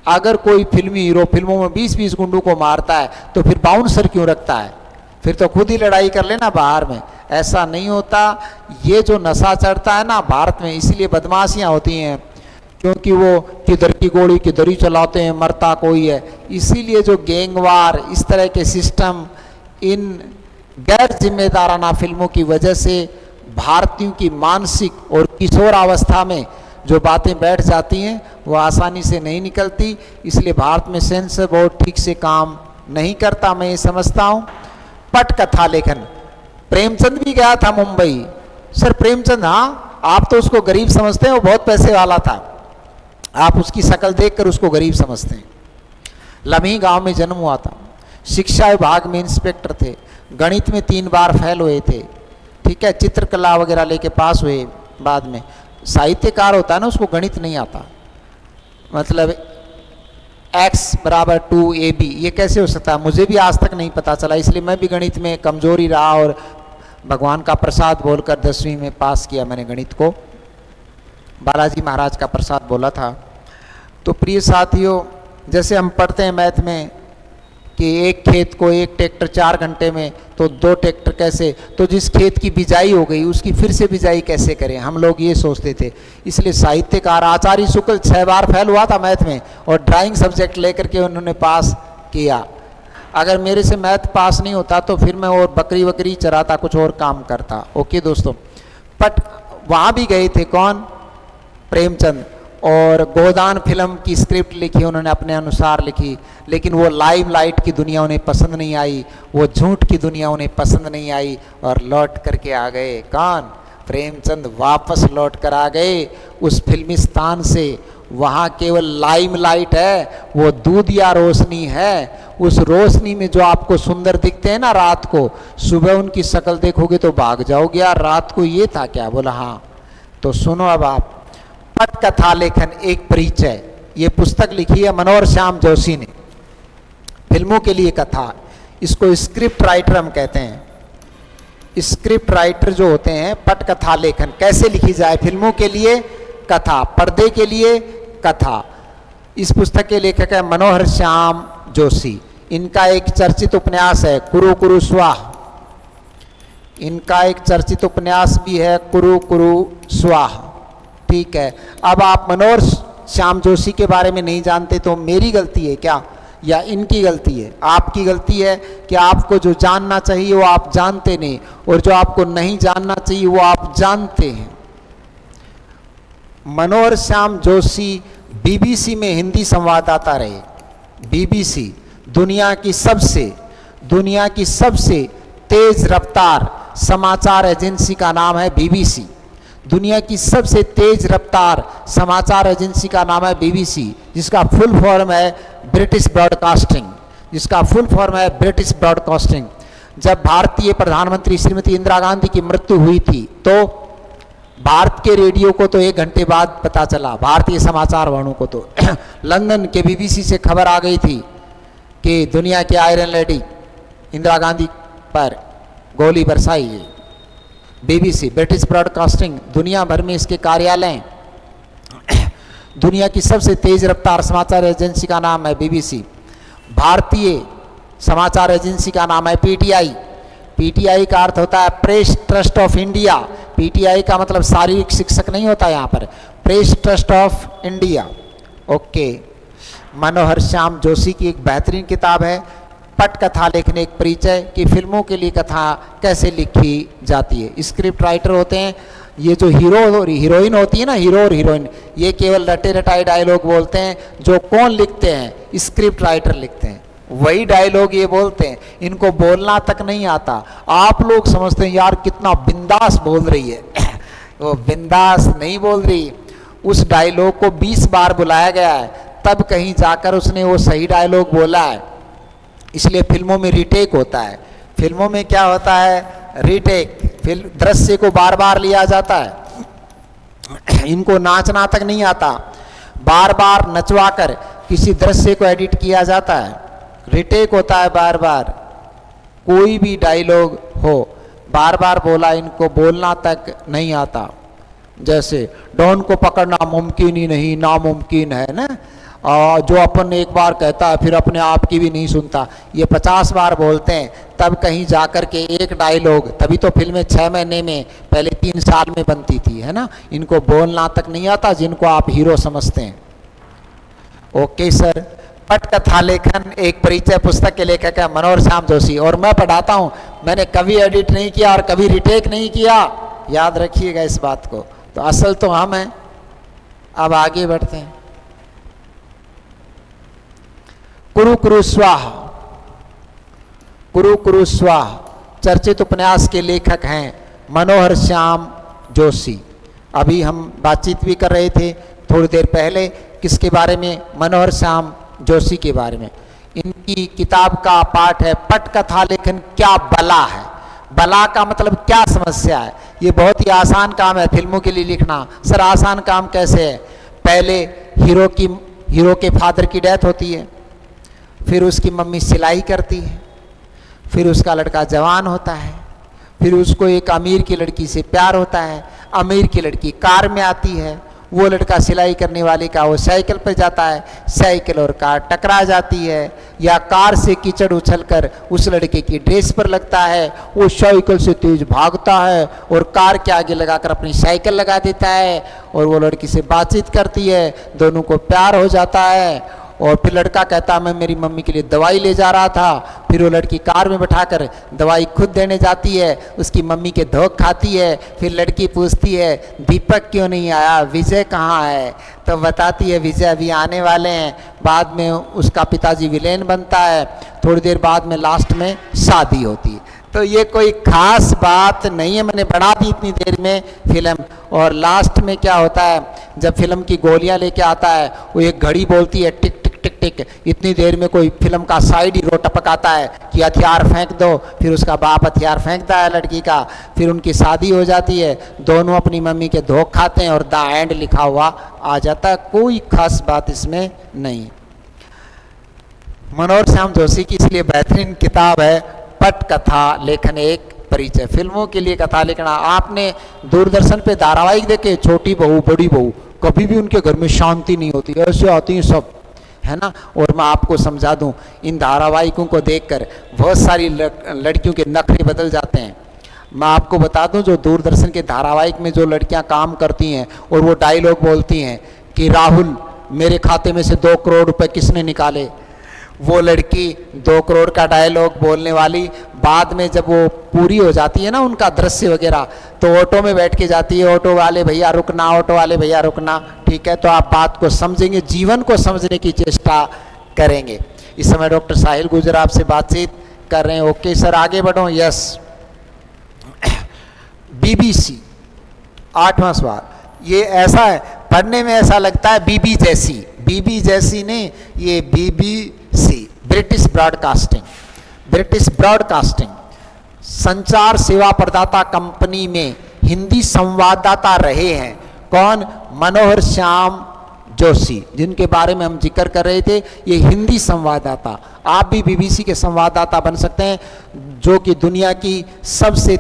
अगर कोई फिल्मी हीरो फिल्मों में 20-20 गुंडों को मारता है तो फिर बाउंसर क्यों रखता है? फिर तो खुद ही लड़ाई कर लेना बाहर में। ऐसा नहीं होता। ये जो नशा चढ़ता है ना भारत में, इसीलिए बदमाशियां होती हैं, क्योंकि वो किधर की गोली किधर ही चलाते हैं, मरता कोई है। इसीलिए जो गैंगवार, इस तरह के सिस्टम, इन गैर जिम्मेदाराना फिल्मों की वजह से भारतीयों की मानसिक और किशोरावस्था में जो बातें बैठ जाती हैं वो आसानी से नहीं निकलती। इसलिए भारत में सेंसर बोर्ड ठीक से काम नहीं करता, मैं ये समझता हूँ। पटकथा लेखन। प्रेमचंद भी गया था मुंबई। सर प्रेमचंद, हाँ, आप तो उसको गरीब समझते हैं, वो बहुत पैसे वाला था। आप उसकी शक्ल देखकर उसको गरीब समझते हैं। लम्ही गांव में जन्म हुआ था। शिक्षा विभाग में इंस्पेक्टर थे। गणित में 3 बार फेल हुए थे, ठीक है। चित्रकला वगैरह लेके पास हुए बाद में। साहित्यकार होता है ना, उसको गणित नहीं आता। मतलब x = 2ab, ये कैसे हो सकता है? मुझे भी आज तक नहीं पता चला। इसलिए मैं भी गणित में कमजोरी रहा और भगवान का प्रसाद बोलकर 10वीं में पास किया मैंने गणित को। बालाजी महाराज का प्रसाद बोला था। तो प्रिय साथियों, जैसे हम पढ़ते हैं मैथ में कि एक खेत को एक ट्रैक्टर 4 घंटे में, तो 2 ट्रैक्टर कैसे? तो जिस खेत की बिजाई हो गई उसकी फिर से बिजाई कैसे करें? हम लोग ये सोचते थे। इसलिए साहित्यकार आचार्य शुक्ल 6 बार फेल हुआ था मैथ में, और ड्राइंग सब्जेक्ट लेकर के उन्होंने पास किया। अगर मेरे से मैथ पास नहीं होता तो फिर मैं और बकरी वकरी चराता, कुछ और काम करता। ओके दोस्तों। बट वहाँ भी गए थे कौन? प्रेमचंद। और गोदान फिल्म की स्क्रिप्ट लिखी उन्होंने, अपने अनुसार लिखी, लेकिन वो लाइमलाइट की दुनिया उन्हें पसंद नहीं आई, वो झूठ की दुनिया उन्हें पसंद नहीं आई, और लौट करके आ गए। कौन? प्रेमचंद वापस लौट कर आ गए उस फिल्मिस्तान से। वहाँ केवल लाइमलाइट है, वो दूध या रोशनी है। उस रोशनी में जो आपको सुंदर दिखते हैं ना रात को, सुबह उनकी शक्ल देखोगे तो भाग जाओगे, यार रात को ये था क्या? बोला हाँ। तो सुनो अब आप। पटकथा लेखन एक परिचय, ये पुस्तक लिखी है मनोहर श्याम जोशी ने। फिल्मों के लिए कथा, इसको स्क्रिप्ट राइटर हम कहते हैं। स्क्रिप्ट राइटर जो होते हैं, पटकथा लेखन कैसे लिखी जाए? फिल्मों के लिए कथा, पर्दे के लिए कथा। इस पुस्तक के लेखक है मनोहर श्याम जोशी। इनका एक चर्चित उपन्यास है कुरु कुरु स्वाह। इनका एक चर्चित उपन्यास भी है कुरु कुरु स्वाह। ठीक है। अब आप मनोहर श्याम जोशी के बारे में नहीं जानते तो मेरी गलती है क्या, या इनकी गलती है? आपकी गलती है कि आपको जो जानना चाहिए वो आप जानते नहीं, और जो आपको नहीं जानना चाहिए वो आप जानते हैं। मनोहर श्याम जोशी बीबीसी में हिंदी संवाददाता रहे। बीबीसी दुनिया की सबसे तेज रफ्तार समाचार एजेंसी का नाम है बीबीसी। दुनिया की सबसे तेज रफ्तार समाचार एजेंसी का नाम है बीबीसी, जिसका फुल फॉर्म है ब्रिटिश ब्रॉडकास्टिंग। जब भारतीय प्रधानमंत्री श्रीमती इंदिरा गांधी की मृत्यु हुई थी तो भारत के रेडियो को तो 1 घंटे बाद पता चला, भारतीय समाचार वालों को तो लंदन के बीबीसी से खबर आ गई थी कि दुनिया की आयरन लेडी इंदिरा गांधी पर गोली बरसाई है। बीबीसी ब्रिटिश ब्रॉडकास्टिंग, दुनिया भर में इसके कार्यालय हैं। दुनिया की सबसे तेज रफ्तार समाचार एजेंसी का नाम है बीबीसी। भारतीय समाचार एजेंसी का नाम है पीटीआई। पीटीआई का अर्थ होता है press trust of India. PTI का मतलब शारीरिक शिक्षक नहीं होता यहाँ पर, press trust of India. Okay. Manohar Shyam Joshi की एक बेहतरीन किताब है पटकथा लेखन एक परिचय, कि फिल्मों के लिए कथा कैसे लिखी जाती है। स्क्रिप्ट राइटर होते हैं ये जो हीरो और हीरोइन होती है ना, हीरो और हीरोइन, ये केवल रटे रटाए डायलॉग बोलते हैं। जो कौन लिखते हैं? स्क्रिप्ट राइटर लिखते हैं, वही डायलॉग ये बोलते हैं। इनको बोलना तक नहीं आता। आप लोग समझते हैं यार कितना बिंदास बोल रही है वो बिंदास नहीं बोल रही। उस डायलॉग को 20 बार बुलाया गया है, तब कहीं जाकर उसने वो सही डायलॉग बोला है। इसलिए फिल्मों में रीटेक होता है। फिल्मों में क्या होता है? रीटेक। फिल्म दृश्य को बार बार लिया जाता है। इनको नाचना तक नहीं आता, बार बार नचवाकर किसी दृश्य को एडिट किया जाता है। रीटेक होता है बार बार। कोई भी डायलॉग हो बार बार बोला, इनको बोलना तक नहीं आता। जैसे डॉन को पकड़ना मुमकिन ही नहीं, नामुमकिन है ना। जो अपन एक बार कहता है फिर अपने आप की भी नहीं सुनता, ये 50 बार बोलते हैं, तब कहीं जाकर के एक डायलॉग। तभी तो फिल्में 6 महीने में, पहले 3 साल में बनती थी, है ना। इनको बोलना तक नहीं आता, जिनको आप हीरो समझते हैं। Okay sir. पटकथा लेखन एक परिचय पुस्तक के लेखक है मनोहर श्याम जोशी, और मैं पढ़ाता हूँ। मैंने कभी एडिट नहीं किया और कभी रिटेक नहीं किया, याद रखिएगा इस बात को। तो असल तो हम हैं। अब आगे बढ़ते हैं। कुरु कुरु स्वाहा। कुरु कुरु स्वाहा चर्चित उपन्यास के लेखक हैं मनोहर श्याम जोशी। अभी हम बातचीत भी कर रहे थे थोड़ी देर पहले, किसके बारे में? मनोहर श्याम जोशी के बारे में। इनकी किताब का पाठ है पटकथा लेखन क्या बला है। बला का मतलब क्या समस्या है? ये बहुत ही आसान काम है फिल्मों के लिए लिखना। सर आसान काम कैसे है? पहले हीरो के फादर की डेथ होती है, फिर उसकी मम्मी सिलाई करती है, फिर उसका लड़का जवान होता है, फिर उसको एक अमीर की लड़की से प्यार होता है। अमीर की लड़की कार में आती है, वो लड़का सिलाई करने वाले का वो साइकिल पर जाता है, साइकिल और कार टकरा जाती है, या कार से कीचड़ उछलकर उस लड़के की ड्रेस पर लगता है, वो साइकिल से तेज भागता है और कार के आगे लगाकर अपनी साइकिल लगा देता है, और वो लड़की से बातचीत करती है, दोनों को प्यार हो जाता है। और फिर लड़का कहता मैं मेरी मम्मी के लिए दवाई ले जा रहा था, फिर वो लड़की कार में बैठाकर दवाई खुद देने जाती है, उसकी मम्मी के धोख खाती है। फिर लड़की पूछती है दीपक क्यों नहीं आया, विजय कहाँ है? तो बताती है विजय अभी आने वाले हैं। बाद में उसका पिताजी विलेन बनता है। थोड़ी देर बाद में लास्ट में शादी होती है। तो ये कोई खास बात नहीं है, मैंने बढ़ा दी इतनी देर में फिल्म। और लास्ट में क्या होता है, जब फिल्म की गोलियां लेके आता है, वो एक घड़ी बोलती है टिक टिक टिक टिक। इतनी देर में कोई फिल्म का साइड हीरो टपकाता है कि हथियार फेंक दो, फिर उसका बाप हथियार फेंकता है लड़की का, फिर उनकी शादी हो जाती है, दोनों अपनी मम्मी के धोख खाते हैं और द एंड लिखा हुआ आ जाता है। कोई खास बात इसमें नहीं। मनोहर श्याम जोशी की इसलिए बेहतरीन किताब है पटकथा लेखन एक परिचय। फिल्मों के लिए कथा लिखना। आपने दूरदर्शन पे धारावाहिक देखे, छोटी बहू बड़ी बहू, कभी भी उनके घर में शांति नहीं होती, ऐसे आती हैं सब, है ना। और मैं आपको समझा दूं, इन धारावाहिकों को देखकर बहुत सारी लड़कियों के नखरे बदल जाते हैं। मैं आपको बता दूं, जो दूरदर्शन के धारावाहिक में जो लड़कियां काम करती हैं और वो डायलॉग बोलती हैं कि राहुल मेरे खाते में से 2 करोड़ रुपए किसने निकाले, वो लड़की 2 करोड़ का डायलॉग बोलने वाली बाद में जब वो पूरी हो जाती है ना उनका दृश्य वगैरह, तो ऑटो में बैठ के जाती है, ऑटो वाले भैया रुकना, ऑटो वाले भैया रुकना। ठीक है, तो आप बात को समझेंगे, जीवन को समझने की चेष्टा करेंगे। इस समय डॉक्टर साहिल गुजर आपसे बातचीत कर रहे हैं। ओके सर, आगे बढ़ो। यस, बीबीसी 8वां सवाल, ये ऐसा है पढ़ने में ऐसा लगता है बीबी जैसी ने, ये बीबीसी ब्रिटिश ब्रॉडकास्टिंग संचार सेवा प्रदाता कंपनी में हिंदी संवाददाता रहे हैं। कौन? मनोहर श्याम जोशी, जिनके बारे में हम जिक्र कर रहे थे, ये हिंदी संवाददाता। आप भी बीबीसी के संवाददाता बन सकते हैं, जो कि दुनिया की सबसे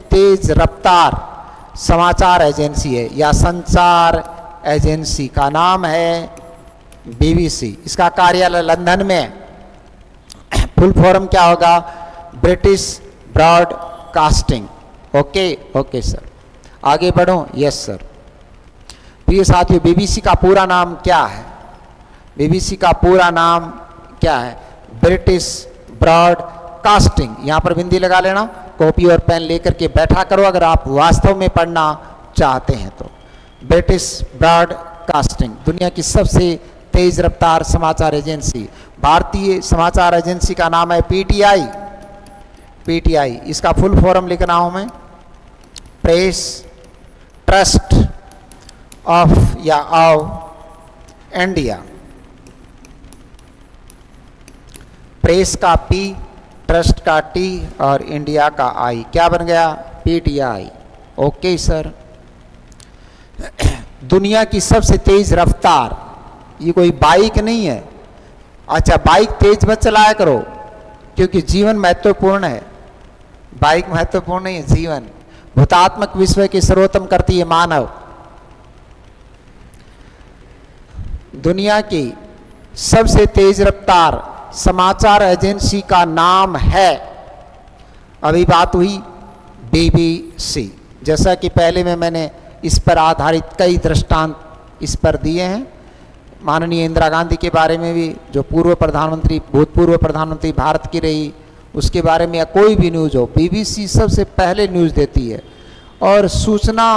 तेज रफ्तार समाचार एजेंसी है, या संचार एजेंसी का नाम है बीबीसी। इसका कार्यालय लंदन में है। फुल फॉर्म क्या होगा? British broadcasting. ओके सर, आगे बढ़ो। Yes sir. प्रिय साथियों, बीबीसी का पूरा नाम क्या है? बीबीसी का पूरा नाम क्या है? British broadcasting. यहां पर बिंदी लगा लेना, कॉपी और पेन लेकर के बैठा करो अगर आप वास्तव में पढ़ना चाहते हैं तो। ब्रिटिश ब्रॉडकास्टिंग दुनिया की सबसे तेज रफ्तार समाचार एजेंसी। भारतीय समाचार एजेंसी का नाम है पीटीआई। इसका फुल फॉर्म लिख रहा हूं मैं, प्रेस ट्रस्ट ऑफ या ऑफ इंडिया। प्रेस का पी, ट्रस्ट का टी और इंडिया का आई, क्या बन गया? पीटीआई। Okay sir. दुनिया की सबसे तेज रफ्तार, ये कोई बाइक नहीं है। अच्छा, बाइक तेज मत चलाया करो क्योंकि जीवन महत्वपूर्ण है। बाइक महत्वपूर्ण नहीं है, जीवन। भूतात्मक विश्व के सर्वोत्तम करती है मानव। दुनिया की सबसे तेज रफ्तार समाचार एजेंसी का नाम है, अभी बात हुई, बीबीसी। जैसा कि पहले में मैंने इस पर आधारित कई दृष्टांत इस पर दिए हैं। माननीय इंदिरा गांधी के बारे में भी, जो भूतपूर्व प्रधानमंत्री भारत की रही, उसके बारे में या कोई भी न्यूज़ हो, बीबीसी सबसे पहले न्यूज़ देती है। और सूचना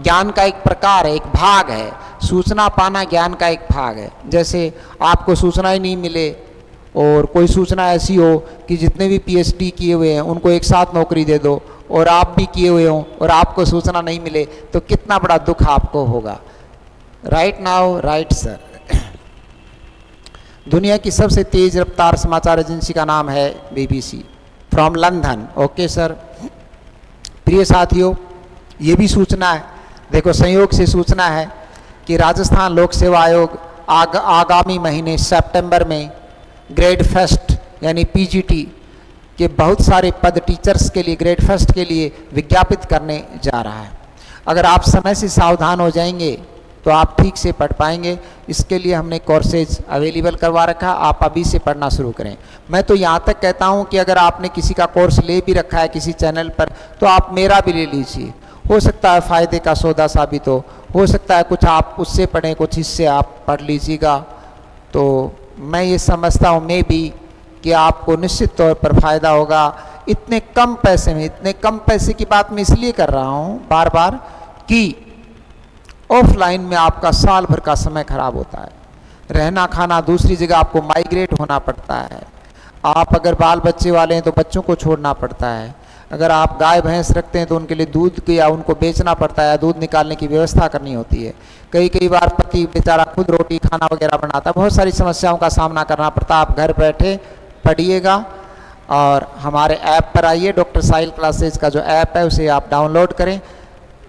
ज्ञान का एक प्रकार है, एक भाग है। सूचना पाना ज्ञान का एक भाग है। जैसे आपको सूचना ही नहीं मिले और कोई सूचना ऐसी हो कि जितने भी पीएचडी किए हुए हैं उनको एक साथ नौकरी दे दो, और आप भी किए हुए हों और आपको सूचना नहीं मिले, तो कितना बड़ा दुख आपको होगा। Right now, right sir. दुनिया की सबसे तेज रफ्तार समाचार एजेंसी का नाम है BBC, from London. Okay sir. प्रिय साथियों, ये भी सूचना है, देखो संयोग से सूचना है कि राजस्थान लोक सेवा आयोग आगामी महीने सितंबर में ग्रेड फर्स्ट यानी पीजीटी के बहुत सारे पद टीचर्स के लिए, ग्रेड फर्स्ट के लिए विज्ञापित करने जा रहा है। अगर आप समय से सावधान हो जाएंगे तो आप ठीक से पढ़ पाएंगे। इसके लिए हमने कोर्सेज अवेलेबल करवा रखा, आप अभी से पढ़ना शुरू करें। मैं तो यहाँ तक कहता हूँ कि अगर आपने किसी का कोर्स ले भी रखा है किसी चैनल पर, तो आप मेरा भी ले लीजिए। हो सकता है फ़ायदे का सौदा साबित हो सकता है कुछ आप उससे पढ़ें, कुछ इससे आप पढ़ लीजिएगा। तो मैं ये समझता हूँ मैं भी कि आपको निश्चित तौर पर फ़ायदा होगा। इतने कम पैसे में, इतने कम पैसे की बात मैं इसलिए कर रहा हूँ बार बार कि ऑफलाइन में आपका साल भर का समय खराब होता है। रहना खाना दूसरी जगह, आपको माइग्रेट होना पड़ता है। आप अगर बाल बच्चे वाले हैं तो बच्चों को छोड़ना पड़ता है। अगर आप गाय भैंस रखते हैं तो उनके लिए दूध या उनको बेचना पड़ता है, दूध निकालने की व्यवस्था करनी होती है। कई बार पति बेचारा खुद रोटी खाना वगैरह बनाता है। बहुत सारी समस्याओं का सामना करना पड़ता है। आप घर बैठे पढ़िएगा और हमारे ऐप पर आइए। डॉक्टर साहिल क्लासेज का जो ऐप है उसे आप डाउनलोड करें।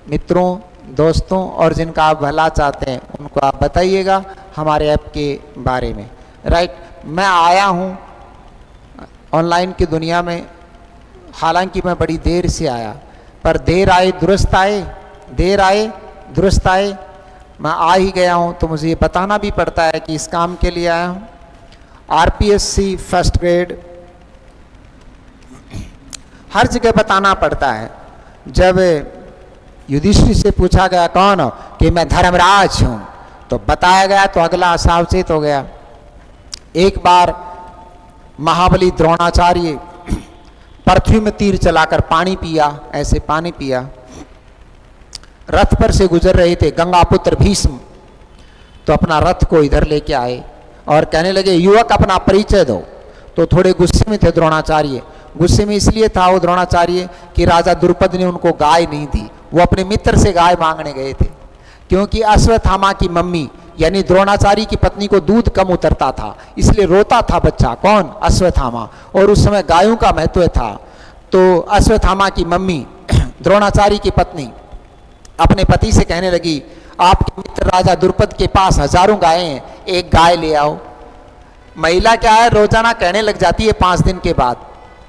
मित्रों, दोस्तों और जिनका आप भला चाहते हैं उनको आप बताइएगा हमारे ऐप के बारे में। राइट, मैं आया हूँ ऑनलाइन की दुनिया में, हालांकि मैं बड़ी देर से आया, पर देर आए दुरुस्त आए, देर आए दुरुस्त आए। मैं आ ही गया हूँ तो मुझे ये बताना भी पड़ता है कि इस काम के लिए आया हूँ। आरपीएससी फर्स्ट ग्रेड हर जगह बताना पड़ता है। जब युधिष्ठिर से पूछा गया कौन हो, कि मैं धर्मराज हूं, तो बताया गया तो अगला सावचेत हो गया। एक बार महाबली द्रोणाचार्य पृथ्वी में तीर चलाकर पानी पिया, ऐसे पानी पिया, रथ पर से गुजर रहे थे गंगापुत्र भीष्म, तो अपना रथ को इधर लेके आए और कहने लगे युवक अपना परिचय दो। तो थोड़े गुस्से में थे द्रोणाचार्य। गुस्से में इसलिए था वो द्रोणाचार्य कि राजा द्रुपद ने उनको गाय नहीं दी, वो अपने मित्र से गाय मांगने गए थे, क्योंकि अश्वत्थामा की मम्मी यानी द्रोणाचार्य की पत्नी को दूध कम उतरता था, इसलिए रोता था बच्चा, कौन, अश्वत्थामा, और उस समय गायों का महत्व था। तो अश्वत्थामा की मम्मी द्रोणाचार्य की पत्नी अपने पति से कहने लगी आपके मित्र राजा द्रुपद के पास हजारों गायें हैं, एक गाय ले आओ। महिला क्या है, रोजाना कहने लग जाती है 5 दिन के बाद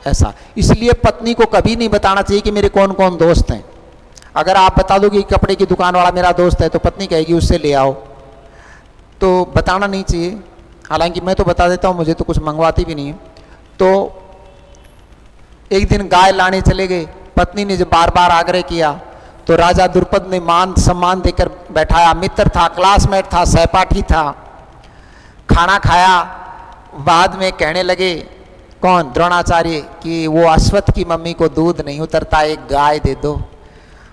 ऐसा, इसलिए पत्नी को कभी नहीं बताना चाहिए कि मेरे कौन कौन दोस्त हैं। अगर आप बता दोगे कि कपड़े की दुकान वाला मेरा दोस्त है, तो पत्नी कहेगी उससे ले आओ, तो बताना नहीं चाहिए। हालांकि मैं तो बता देता हूँ, मुझे तो कुछ मंगवाती भी नहीं है। तो एक दिन गाय लाने चले गए, पत्नी ने जब बार बार आग्रह किया तो राजा द्रुपद ने मान सम्मान देकर बैठाया, मित्र था, क्लासमेट था, सहपाठी था, खाना खाया। बाद में कहने लगे कौन, द्रोणाचार्य, कि वो अश्वत्थ की मम्मी को दूध नहीं उतरता, एक गाय दे दो।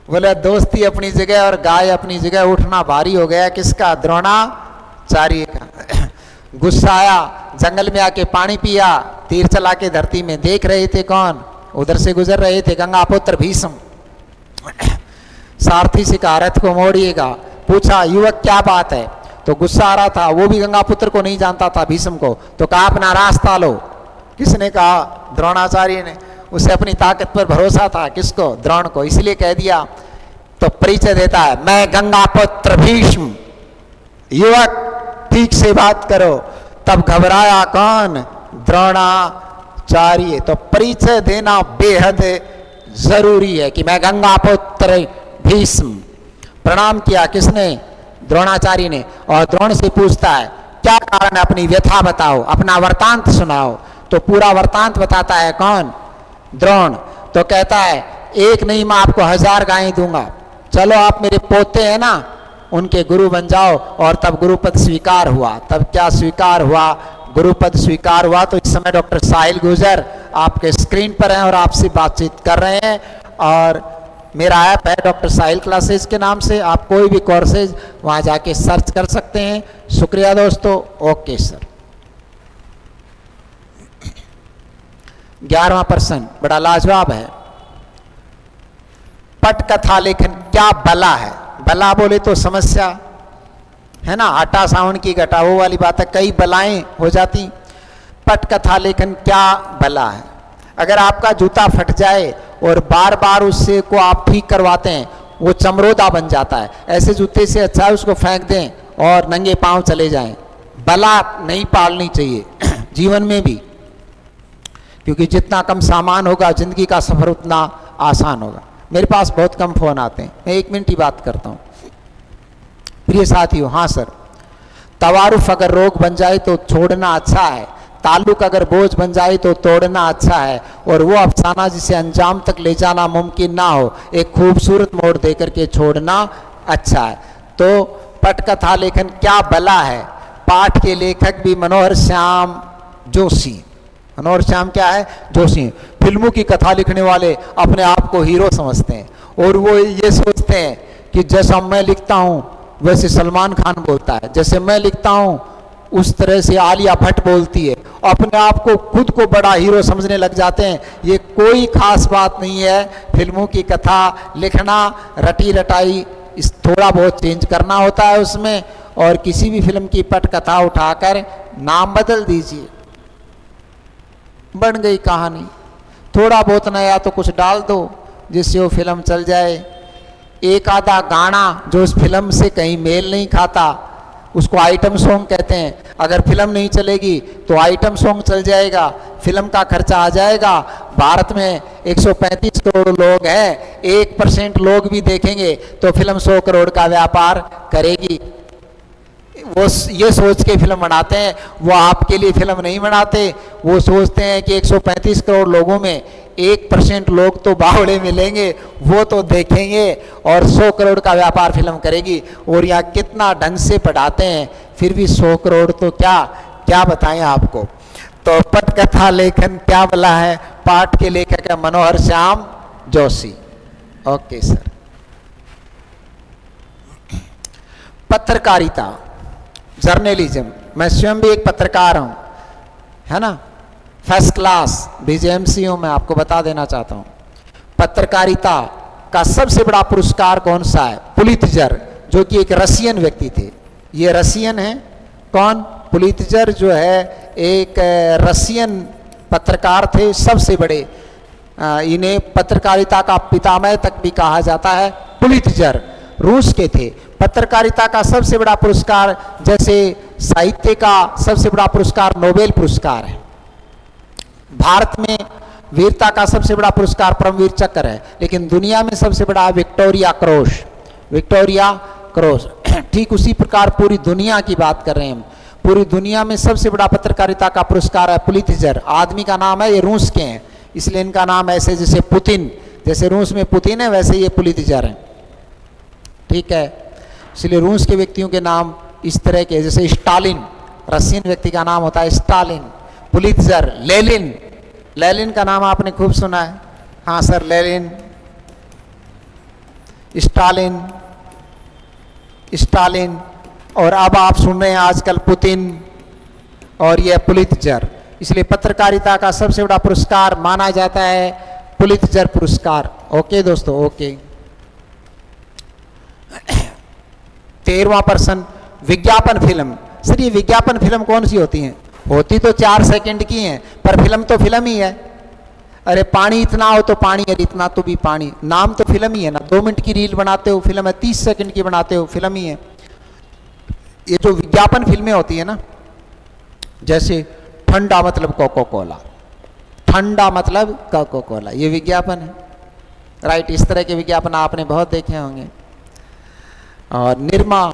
बोले दोस्ती अपनी जगह और गाय अपनी जगह, उठना भारी हो गया किसका, द्रोणाचार्य का। गुस्सा आया, जंगल में आके पानी पिया, तीर चला के धरती में देख रहे थे कौन, उधर से गुजर रहे थे गंगापुत्र भीष्म। सारथी से कहा रथ को मोड़िएगा, पूछा युवक क्या बात है, तो गुस्सा आ रहा था, वो भी गंगापुत्र को नहीं जानता था भीष्म को, तो कहा अपना रास्ता लो। किसने कहा, द्रोणाचार्य ने, उसे अपनी ताकत पर भरोसा था, किसको, द्रोण को, इसलिए कह दिया। तो परिचय देता है, मैं गंगापुत्र भीष्म, युवक ठीक से बात करो। तब घबराया कौन, द्रोणाचार्य। तो परिचय देना बेहद जरूरी है कि मैं गंगापुत्र भीष्म। प्रणाम किया किसने, द्रोणाचार्य ने, और द्रोण से पूछता है क्या कारण है, अपनी व्यथा बताओ, अपना वृतांत सुनाओ। तो पूरा वृतांत बताता है कौन, द्रोण। तो कहता है एक नहीं मैं आपको 1000 गायें दूंगा, चलो आप मेरे पोते हैं ना, उनके गुरु बन जाओ। और तब गुरुपद स्वीकार हुआ। तब क्या स्वीकार हुआ, गुरुपद स्वीकार हुआ। तो इस समय डॉक्टर साहिल गुर्जर आपके स्क्रीन पर हैं और आपसे बातचीत कर रहे हैं। और मेरा ऐप है डॉक्टर साहिल क्लासेज के नाम से, आप कोई भी कोर्सेज वहाँ जाके सर्च कर सकते हैं। शुक्रिया दोस्तों, ओके सर। 11वां प्रश्न बड़ा लाजवाब है, पटकथा लेखन क्या बला है। बला बोले तो समस्या है ना, आटा सावन की घटा, वो वाली बात है, कई बलाएं हो जाती। पटकथा लेखन क्या बला है। अगर आपका जूता फट जाए और बार बार उससे को आप ठीक करवाते हैं, वो चमरोदा बन जाता है। ऐसे जूते से अच्छा है उसको फेंक दें और नंगे पांव चले जाएं। बला नहीं पालनी चाहिए जीवन में भी, क्योंकि जितना कम सामान होगा जिंदगी का सफर उतना आसान होगा। मेरे पास बहुत कम फोन आते हैं, मैं 1 मिनट ही बात करता हूँ। प्रिय साथियों, हाँ सर, तवारुफ अगर रोग बन जाए तो छोड़ना अच्छा है, ताल्लुक अगर बोझ बन जाए तो तोड़ना अच्छा है, और वो अफसाना जिसे अंजाम तक ले जाना मुमकिन ना हो, एक खूबसूरत मोड़ देकर के छोड़ना अच्छा है। तो पटकथा लेखन क्या बला है। पाठ के लेखक भी मनोहर श्याम जोशी, मनोहर श्याम क्या है, जोशी। फिल्मों की कथा लिखने वाले अपने आप को हीरो समझते हैं, और वो ये सोचते हैं कि जैसा मैं लिखता हूँ वैसे सलमान खान बोलता है, जैसे मैं लिखता हूँ उस तरह से आलिया भट्ट बोलती है। अपने आप को खुद को बड़ा हीरो समझने लग जाते हैं। ये कोई खास बात नहीं है। फिल्मों की कथा लिखना, रटी रटाई इस थोड़ा बहुत चेंज करना होता है उसमें, और किसी भी फिल्म की पटकथा उठाकर नाम बदल दीजिए, बन गई कहानी। थोड़ा बहुत नया तो कुछ डाल दो जिससे वो फिल्म चल जाए। एक आधा गाना जो उस फिल्म से कहीं मेल नहीं खाता उसको आइटम सॉन्ग कहते हैं। अगर फिल्म नहीं चलेगी तो आइटम सॉन्ग चल जाएगा, फिल्म का खर्चा आ जाएगा। भारत में 135 करोड़ लोग हैं, 1% लोग भी देखेंगे तो फिल्म 100 करोड़ का व्यापार करेगी। वो ये सोच के फिल्म बनाते हैं, वो आपके लिए फिल्म नहीं बनाते। वो सोचते हैं कि 135 करोड़ लोगों में 1% लोग तो बावड़े मिलेंगे, वो तो देखेंगे और 100 करोड़ का व्यापार फिल्म करेगी। और यहाँ कितना ढंग से पढ़ाते हैं, फिर भी 100 करोड़ तो क्या क्या बताएं आपको। तो पटकथा लेखन क्या बोला है, पाठ के लेखक है मनोहर श्याम जोशी। Okay sir. पत्रकारिता, जर्नलिज्म, मैं स्वयं भी एक पत्रकार हूं, है ना, फर्स्ट क्लास बीजेएमसी हूं। मैं आपको बता देना चाहता हूं, पत्रकारिता का सबसे बड़ा पुरस्कार कौन सा है? पुलित्जर, जो कि एक रशियन व्यक्ति थे। ये रशियन है, कौन? पुलित्जर जो है एक रशियन पत्रकार थे, सबसे बड़े। इन्हें पत्रकारिता का पितामह तक भी कहा जाता है। पुलित्जर रूस के थे। पत्रकारिता का सबसे बड़ा पुरस्कार, जैसे साहित्य का सबसे बड़ा पुरस्कार नोबेल पुरस्कार है। भारत में वीरता का सबसे बड़ा पुरस्कार परमवीर चक्र है, लेकिन दुनिया में सबसे बड़ा विक्टोरिया क्रॉस। Victoria cross. ठीक उसी प्रकार पूरी दुनिया की बात कर रहे हैं हम। पूरी दुनिया में सबसे बड़ा पत्रकारिता का पुरस्कार है पुलित्जर। आदमी का नाम है, ये रूस के हैं, इसलिए इनका नाम ऐसे, जैसे पुतिन, जैसे रूस में पुतिन है वैसे ये पुलित्जर है। ठीक है, इसलिए रूस के व्यक्तियों के नाम इस तरह के, जैसे स्टालिन, रशियन व्यक्ति का नाम होता है स्टालिन। पुलित्जर, लेनिन, लेनिन का नाम आपने खूब सुना है। हाँ सर, लेनिन, स्टालिन, स्टालिन, और अब आप सुन रहे हैं आजकल पुतिन और यह पुलित्जर। इसलिए पत्रकारिता का सबसे बड़ा पुरस्कार माना जाता है पुलित्जर पुरस्कार। ओके दोस्तों, ओके। 13वां प्रश्न, विज्ञापन फिल्म। सर ये विज्ञापन फिल्म कौन सी होती हैं? होती तो 4 सेकंड की हैं, पर फिल्म तो फिल्म ही है। अरे पानी इतना हो तो पानी, अरे इतना तो भी पानी, नाम तो फिल्म ही है ना। 2 मिनट की रील बनाते हो फिल्म है, 30 सेकंड की बनाते हो फिल्म ही है। ये जो विज्ञापन फिल्में होती है ना, जैसे ठंडा मतलब कोको कोला, ठंडा मतलब कोको कोला, ये विज्ञापन है, राइट। इस तरह के विज्ञापन आपने बहुत देखे होंगे। और निरमा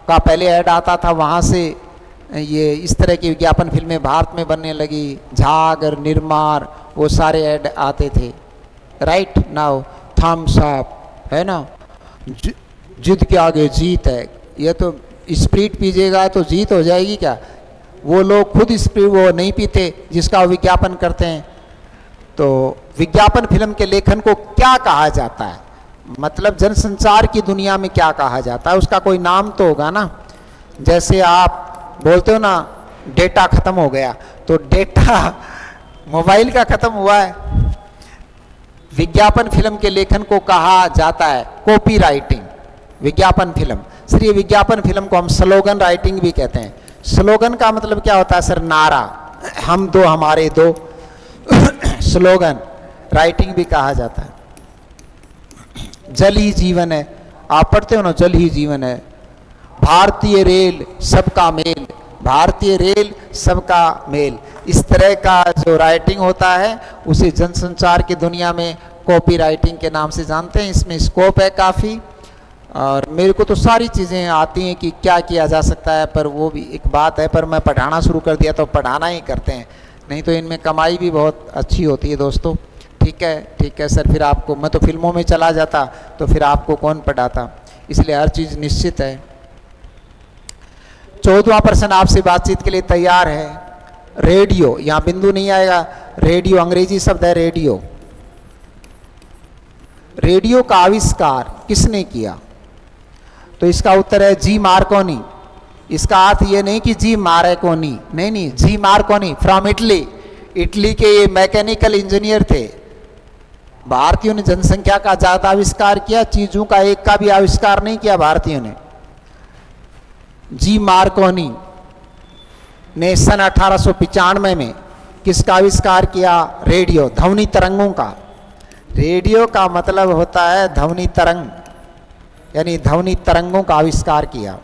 का पहले ऐड आता था, वहाँ से ये इस तरह की विज्ञापन फिल्में भारत में बनने लगी। झाग और निर्मार, वो सारे ऐड आते थे, राइट। नाउ थम्स अप, है ना, जिद के आगे जीत है। ये तो स्प्रीट पीजिएगा तो जीत हो जाएगी क्या? वो लोग खुद स्प्रीट वो नहीं पीते जिसका विज्ञापन करते हैं। तो विज्ञापन फिल्म के लेखन को क्या कहा जाता है? मतलब जनसंचार की दुनिया में क्या कहा जाता है? उसका कोई नाम तो होगा ना। जैसे आप बोलते हो ना डेटा खत्म हो गया, तो डेटा मोबाइल का खत्म हुआ है। विज्ञापन फिल्म के लेखन को कहा जाता है कॉपी राइटिंग। विज्ञापन फिल्म, सर ये विज्ञापन फिल्म को हम स्लोगन राइटिंग भी कहते हैं। स्लोगन का मतलब क्या होता है सर? नारा, हम दो हमारे दो, स्लोगन राइटिंग भी कहा जाता है। जल ही जीवन है, आप पढ़ते हो ना, जल ही जीवन है। भारतीय रेल सबका मेल, भारतीय रेल सबका मेल, इस तरह का जो राइटिंग होता है उसे जनसंचार की दुनिया में कॉपी राइटिंग के नाम से जानते हैं। इसमें स्कोप है काफ़ी, और मेरे को तो सारी चीज़ें आती हैं कि क्या किया जा सकता है, पर वो भी एक बात है। पर मैं पढ़ाना शुरू कर दिया तो पढ़ाना ही करते हैं, नहीं तो इनमें कमाई भी बहुत अच्छी होती है दोस्तों। ठीक है सर। फिर आपको, मैं तो फिल्मों में चला जाता तो फिर आपको कौन पढ़ाता, इसलिए हर चीज़ निश्चित है। 14वां प्रश्न आपसे बातचीत के लिए तैयार है। रेडियो, यहाँ बिंदु नहीं आएगा। रेडियो अंग्रेजी शब्द है रेडियो। रेडियो का आविष्कार किसने किया? तो इसका उत्तर है जी मार्कोनी। इसका अर्थ ये नहीं कि जी मार्कोनी, नहीं, जी मार्कोनी फ्रॉम इटली। इटली के ये मैकेनिकल इंजीनियर थे। भारतीयों ने जनसंख्या का ज्यादा आविष्कार किया, चीजों का एक का भी आविष्कार नहीं किया भारतीयों ने। जी मार्कोनी ने सन 1895 में किसका आविष्कार किया? रेडियो, ध्वनि तरंगों का। रेडियो का मतलब होता है ध्वनि तरंग, यानी ध्वनि तरंगों का आविष्कार किया।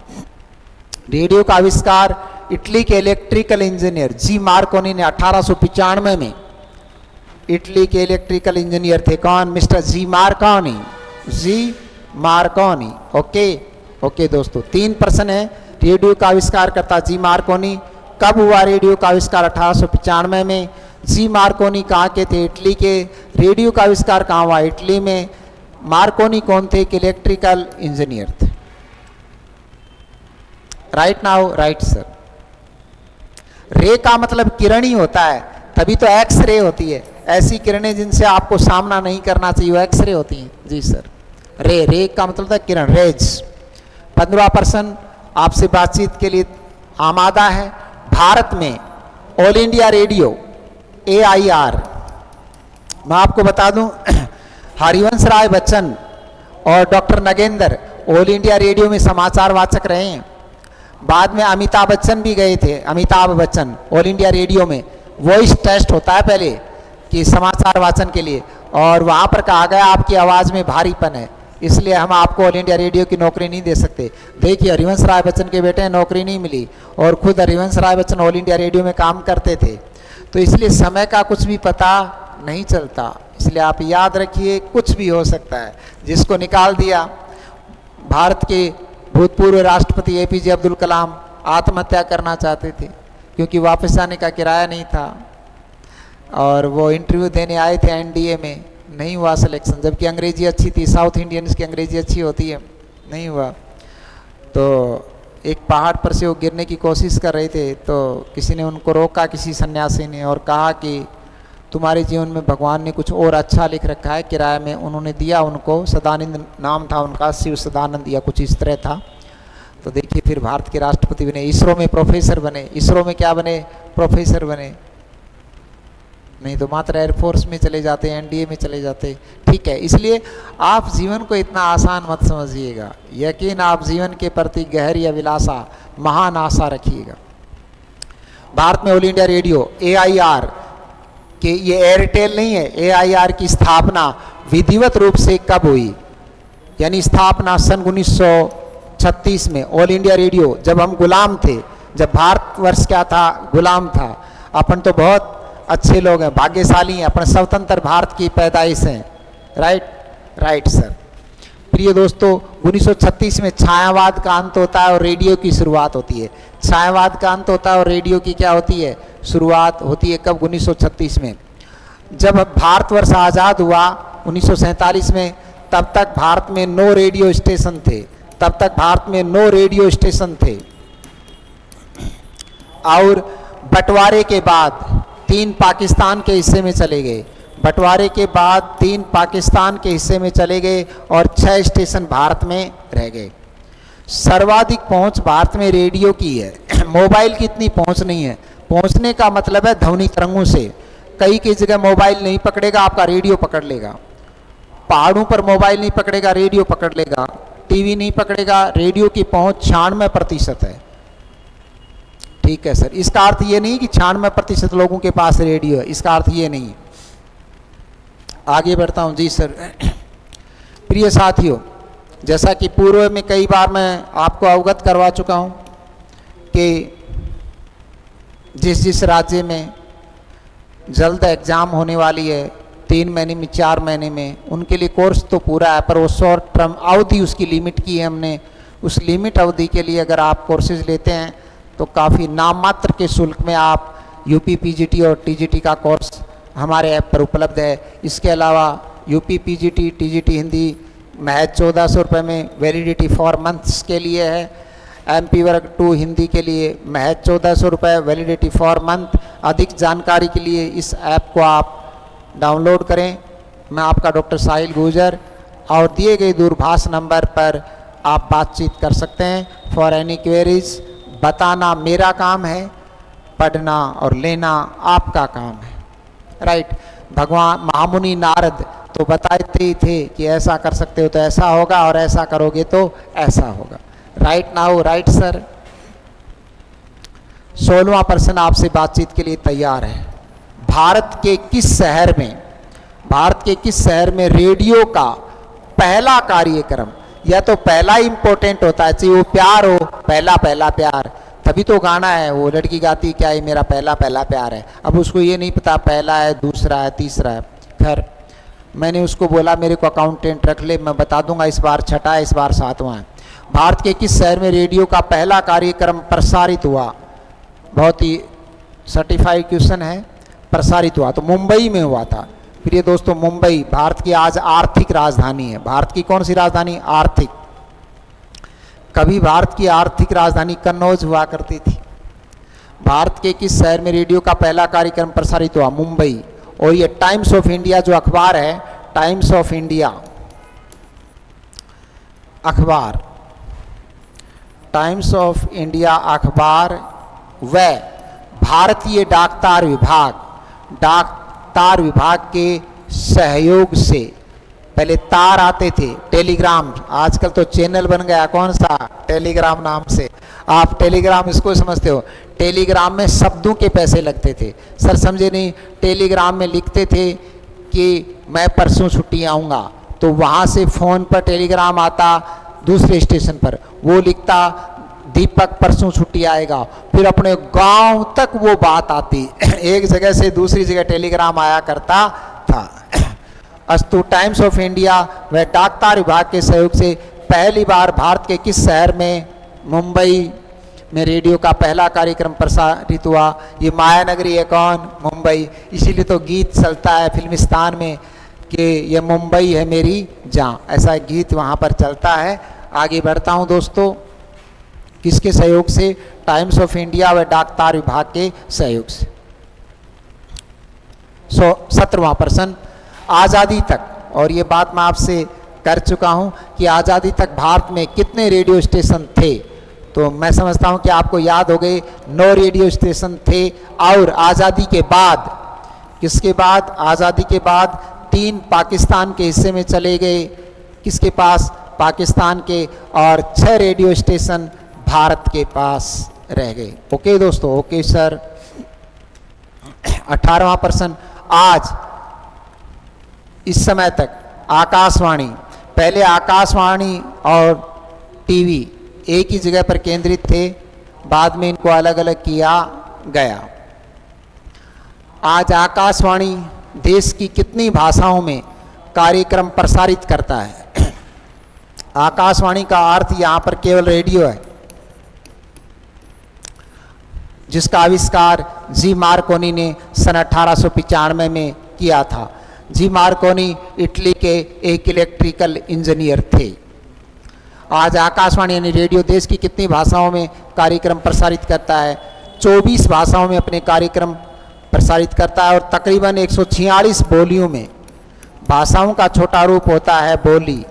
रेडियो का आविष्कार इटली के इलेक्ट्रिकल इंजीनियर जी मार्कोनी ने 1895 में, इटली के इलेक्ट्रिकल इंजीनियर थे कौन? मिस्टर जी मार्कोनी, जी मार्कोनी। ओके दोस्तों, 3 प्रश्न है। रेडियो का आविष्कार करता जी मार्कोनी। कब हुआ रेडियो का आविष्कार? 1895 में। जी मार्कोनी कहाँ के थे? इटली के। रेडियो का आविष्कार कहाँ हुआ? इटली में। मार्कोनी कौन थे? कि इलेक्ट्रिकल इंजीनियर थे। Right now? Right sir. रे का मतलब किरण ही होता है, तभी तो एक्स रे होती है। ऐसी किरणें जिनसे आपको सामना नहीं करना चाहिए वो एक्स रे होती हैं। जी सर। रे का मतलब है किरण, रेज। 15% आपसे बातचीत के लिए आमादा है। भारत में ऑल इंडिया रेडियो AIR, मैं आपको बता दूं हरिवंश राय बच्चन और doctor Nagendra all India radio में समाचार वाचक रहे हैं। बाद में अमिताभ बच्चन भी गए थे। Amitabh Bachchan all India radio में वॉइस टेस्ट होता है पहले कि समाचार वाचन के लिए, और वहाँ पर कहा गया आपकी आवाज़ में भारीपन है, इसलिए हम आपको ऑल इंडिया रेडियो की नौकरी नहीं दे सकते। देखिए हरिवंश राय बच्चन के बेटे नौकरी नहीं मिली, और खुद Harivansh Rai Bachchan all India radio में काम करते थे। तो इसलिए समय का कुछ भी पता नहीं चलता, इसलिए आप याद रखिए कुछ भी हो सकता है। जिसको निकाल दिया, भारत के भूतपूर्व राष्ट्रपति APJ अब्दुल कलाम आत्महत्या करना चाहते थे क्योंकि वापस जाने का किराया नहीं था, और वो इंटरव्यू देने आए थे NDA में, नहीं हुआ सिलेक्शन, जबकि अंग्रेजी अच्छी थी, साउथ इंडियंस की अंग्रेजी अच्छी होती है, नहीं हुआ। तो एक पहाड़ पर से वो गिरने की कोशिश कर रहे थे, तो किसी ने उनको रोका, किसी सन्यासी ने, और कहा कि तुम्हारे जीवन में भगवान ने कुछ और अच्छा लिख रखा है, किराए में उन्होंने दिया उनको। सदानंद नाम था उनका, शिव सदानंद या कुछ इस तरह था। तो देखिए फिर भारत के राष्ट्रपति बने, इसरो में प्रोफेसर बने। इसरो में क्या बने? प्रोफेसर बने, नहीं तो मात्र एयरफोर्स में चले जाते, NDA में चले जाते। ठीक है, इसलिए आप जीवन को इतना आसान मत समझिएगा। यकीन आप जीवन के प्रति गहरी अभिलाषा, महान आशा रखिएगा। भारत में ऑल इंडिया रेडियो AIR कि ये एयरटेल नहीं है, AIR की स्थापना विधिवत रूप से कब हुई? यानी स्थापना सन 1936 में। ऑल इंडिया रेडियो जब हम गुलाम थे, जब भारतवर्ष क्या था? गुलाम था। अपन तो बहुत अच्छे लोग हैं, भाग्यशाली हैं, अपन स्वतंत्र भारत की पैदाइश हैं। Right sir. प्रिय दोस्तों, 1936 में छायावाद का अंत होता है और रेडियो की शुरुआत होती है। छायावाद का अंत होता है और रेडियो की क्या होती है? शुरुआत होती है। कब? 1936 में। जब भारतवर्ष आज़ाद हुआ 1947 में, तब तक भारत में 9 रेडियो स्टेशन थे। तब तक भारत में 9 रेडियो स्टेशन थे, और बंटवारे के बाद 3 पाकिस्तान के हिस्से में चले गए। बंटवारे के बाद 3 पाकिस्तान के हिस्से में चले गए और 6 स्टेशन भारत में रह गए। सर्वाधिक पहुंच भारत में रेडियो की है। मोबाइल की इतनी पहुंच नहीं है। पहुंचने का मतलब है ध्वनि तरंगों से। कई जगह मोबाइल नहीं पकड़ेगा, आपका रेडियो पकड़ लेगा। पहाड़ों पर मोबाइल नहीं पकड़ेगा, रेडियो पकड़ लेगा। टीवी नहीं पकड़ेगा, रेडियो की पहुंच 96% है। ठीक है सर, इसका अर्थ ये नहीं कि 96% लोगों के पास रेडियो है, इसका अर्थ ये नहीं। आगे बढ़ता हूँ। जी सर। प्रिय साथियों, जैसा कि पूर्व में कई बार मैं आपको अवगत करवा चुका हूँ कि जिस राज्य में जल्द एग्ज़ाम होने वाली है, 3 महीने में, 4 महीने में, उनके लिए कोर्स तो पूरा है, पर वो शॉर्ट टर्म अवधि उसकी लिमिट की है हमने। उस लिमिट अवधि के लिए अगर आप कोर्सेज लेते हैं तो काफ़ी नाम मात्र के शुल्क में आप UP PGT और TGT का कोर्स हमारे ऐप पर उपलब्ध है। इसके अलावा UP PGT TGT हिंदी महज 1400 रुपये में वैलिडिटी 4 मंथ्स के लिए है। MP वर्ग 2 हिंदी के लिए महज 1400 रुपये वैलिडिटी 4 मंथ। अधिक जानकारी के लिए इस ऐप को आप डाउनलोड करें। मैं आपका डॉक्टर साहिल गुर्जर, और दिए गए दूरभाष नंबर पर आप बातचीत कर सकते हैं। फॉर एनी क्वेरीज, बताना मेरा काम है, पढ़ना और लेना आपका काम है। राइट। भगवान महामुनि नारद तो बताते ही थे कि ऐसा कर सकते हो तो ऐसा होगा, और ऐसा करोगे तो ऐसा होगा। Right now? Right sir. 16वां प्रश्न आपसे बातचीत के लिए तैयार है। भारत के किस शहर में रेडियो का पहला कार्यक्रम, या तो पहला इंपॉर्टेंट होता है, चाहे वो प्यार हो, पहला प्यार, तभी तो गाना है। वो लड़की गाती क्या है, मेरा पहला प्यार है। अब उसको ये नहीं पता पहला है, दूसरा है, तीसरा है। खैर, मैंने उसको बोला मेरे को अकाउंटेंट रख ले, मैं बता दूंगा इस बार 6ठा है, इस बार 7वां है। भारत के किस शहर में रेडियो का पहला कार्यक्रम प्रसारित हुआ? बहुत ही सर्टिफाइड क्वेश्चन है। प्रसारित हुआ तो मुंबई में हुआ था। प्रिय दोस्तों, मुंबई भारत की आज आर्थिक राजधानी है। भारत की कौन सी राजधानी? आर्थिक। कभी भारत की आर्थिक राजधानी कन्नौज हुआ करती थी। भारत के किस शहर में रेडियो का पहला कार्यक्रम प्रसारित हुआ? मुंबई। और ये टाइम्स ऑफ इंडिया जो अखबार है, टाइम्स ऑफ इंडिया अखबार, टाइम्स ऑफ इंडिया अखबार व भारतीय डाकतार विभाग के सहयोग से, पहले तार आते थे, टेलीग्राम, आजकल तो चैनल बन गया, कौन सा? टेलीग्राम नाम से। आप टेलीग्राम इसको समझते हो, टेलीग्राम में शब्दों के पैसे लगते थे। सर समझे नहीं? टेलीग्राम में लिखते थे कि मैं परसों छुट्टी आऊँगा, तो वहाँ से फ़ोन पर टेलीग्राम आता दूसरे स्टेशन पर, वो लिखता दीपक परसों छुट्टी आएगा, फिर अपने गांव तक वो बात आती, एक जगह से दूसरी जगह टेलीग्राम आया करता था। अस्तु टाइम्स ऑफ इंडिया व डाकतार विभाग के सहयोग से पहली बार भारत के किस शहर में? मुंबई में रेडियो का पहला कार्यक्रम प्रसारित हुआ। ये माया नगरी है कौन? मुंबई। इसीलिए तो गीत चलता है फिल्मिस्तान में कि ये मुंबई है मेरी जान, ऐसा गीत वहाँ पर चलता है। आगे बढ़ता हूँ दोस्तों, किसके सहयोग से? टाइम्स ऑफ इंडिया व डाकतार विभाग के सहयोग से। 17वां प्रश्न, आज़ादी तक, और ये बात मैं आपसे कर चुका हूँ कि आज़ादी तक भारत में कितने रेडियो स्टेशन थे, तो मैं समझता हूँ कि आपको याद हो गए 9 रेडियो स्टेशन थे। और आज़ादी के बाद, किसके बाद? आज़ादी के बाद 3 पाकिस्तान के हिस्से में चले गए, किसके पास? पाकिस्तान के, और 6 रेडियो स्टेशन भारत के पास रह गए। ओके दोस्तों, ओके सर। 18वां प्रश्न, आज इस समय तक आकाशवाणी, पहले आकाशवाणी और टीवी एक ही जगह पर केंद्रित थे, बाद में इनको अलग अलग किया गया। आज आकाशवाणी देश की कितनी भाषाओं में कार्यक्रम प्रसारित करता है? आकाशवाणी का अर्थ यहाँ पर केवल रेडियो है, जिसका आविष्कार जी मार्कोनी ने सन 1895 में किया था। जी मार्कोनी इटली के एक इलेक्ट्रिकल इंजीनियर थे। आज आकाशवाणी यानी रेडियो देश की कितनी भाषाओं में कार्यक्रम प्रसारित करता है? 24 भाषाओं में अपने कार्यक्रम प्रसारित करता है, और तकरीबन 146 बोलियों में। भाषाओं का छोटा रूप होता है बोली।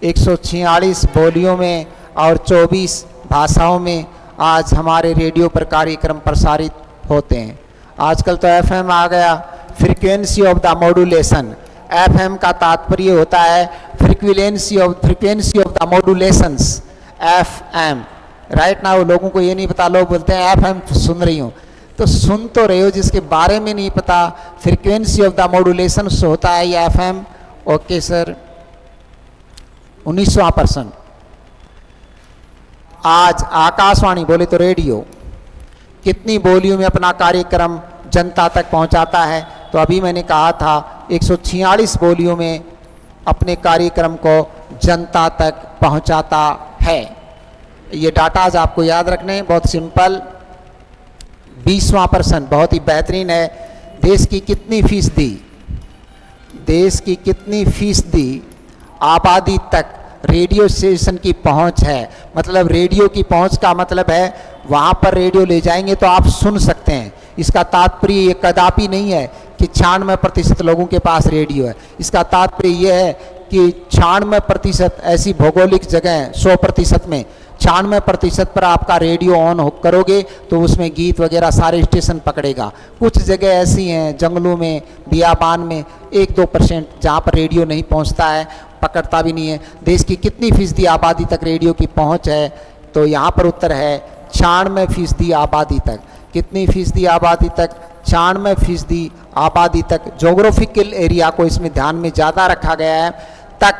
146 बोलियों में और 24 भाषाओं में आज हमारे रेडियो पर कार्यक्रम प्रसारित होते हैं। आजकल तो एफएम आ गया, frequency of the modulation. FM का तात्पर्य होता है frequency of the मॉड्यूलेशंस, FM. Right now लोगों को ये नहीं पता, लोग बोलते हैं एफएम सुन रही हूँ, तो सुन तो रहे हो, जिसके बारे में नहीं पता फ्रीक्वेंसी ऑफ द मॉड्यूलेशन होता है ये एफएम। Okay sir. 19वां प्रश्न, आज आकाशवाणी बोले तो रेडियो कितनी बोलियों में अपना कार्यक्रम जनता तक पहुंचाता है? तो अभी मैंने कहा था 146 बोलियों में अपने कार्यक्रम को जनता तक पहुंचाता है। ये डाटा आज आपको याद रखने हैं, बहुत सिंपल। 20वां प्रश्न बहुत ही बेहतरीन है, देश की कितनी फीसदी आबादी तक रेडियो स्टेशन की पहुंच है? मतलब रेडियो की पहुंच का मतलब है वहां पर रेडियो ले जाएंगे तो आप सुन सकते हैं। इसका तात्पर्य ये कदापि नहीं है कि 96% लोगों के पास रेडियो है। इसका तात्पर्य ये है कि 96% ऐसी भौगोलिक जगह है, 100% में 96% पर आपका रेडियो ऑन करोगे तो उसमें गीत वगैरह सारे स्टेशन पकड़ेगा। कुछ जगह ऐसी हैं जंगलों में, बियाबान में 1-2% जहाँ पर रेडियो नहीं पहुँचता है, पकड़ता भी नहीं है। देश की कितनी फीसदी आबादी तक रेडियो की पहुँच है? तो यहाँ पर उत्तर है 96% आबादी तक। कितनी फीसदी आबादी तक? 96% आबादी तक। जोग्राफिकल एरिया को इसमें ध्यान में ज़्यादा रखा गया है, तक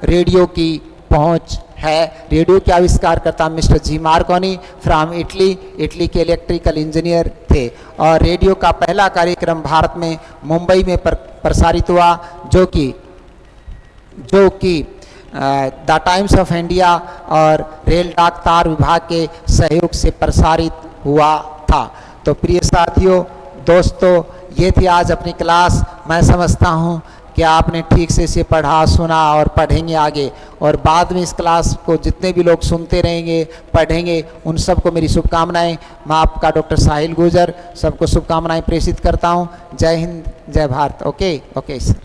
रेडियो की पहुँच है। रेडियो के आविष्कार करता mister ji Markovnikov from Italy के इलेक्ट्रिकल इंजीनियर थे। और रेडियो का पहला कार्यक्रम भारत में मुंबई में प्रसारित हुआ, जो कि द टाइम्स ऑफ इंडिया और रेल डाक तार विभाग के सहयोग से प्रसारित हुआ था। तो प्रिय साथियों, दोस्तों, ये थी आज अपनी क्लास। मैं समझता हूँ कि आपने ठीक से इसे पढ़ा, सुना और पढ़ेंगे आगे, और बाद में इस क्लास को जितने भी लोग सुनते रहेंगे, पढ़ेंगे, उन सबको मेरी शुभकामनाएं। मैं आपका डॉक्टर साहिल गुर्जर सबको शुभकामनाएं प्रेषित करता हूँ। जय हिंद, जय भारत। Okay sir.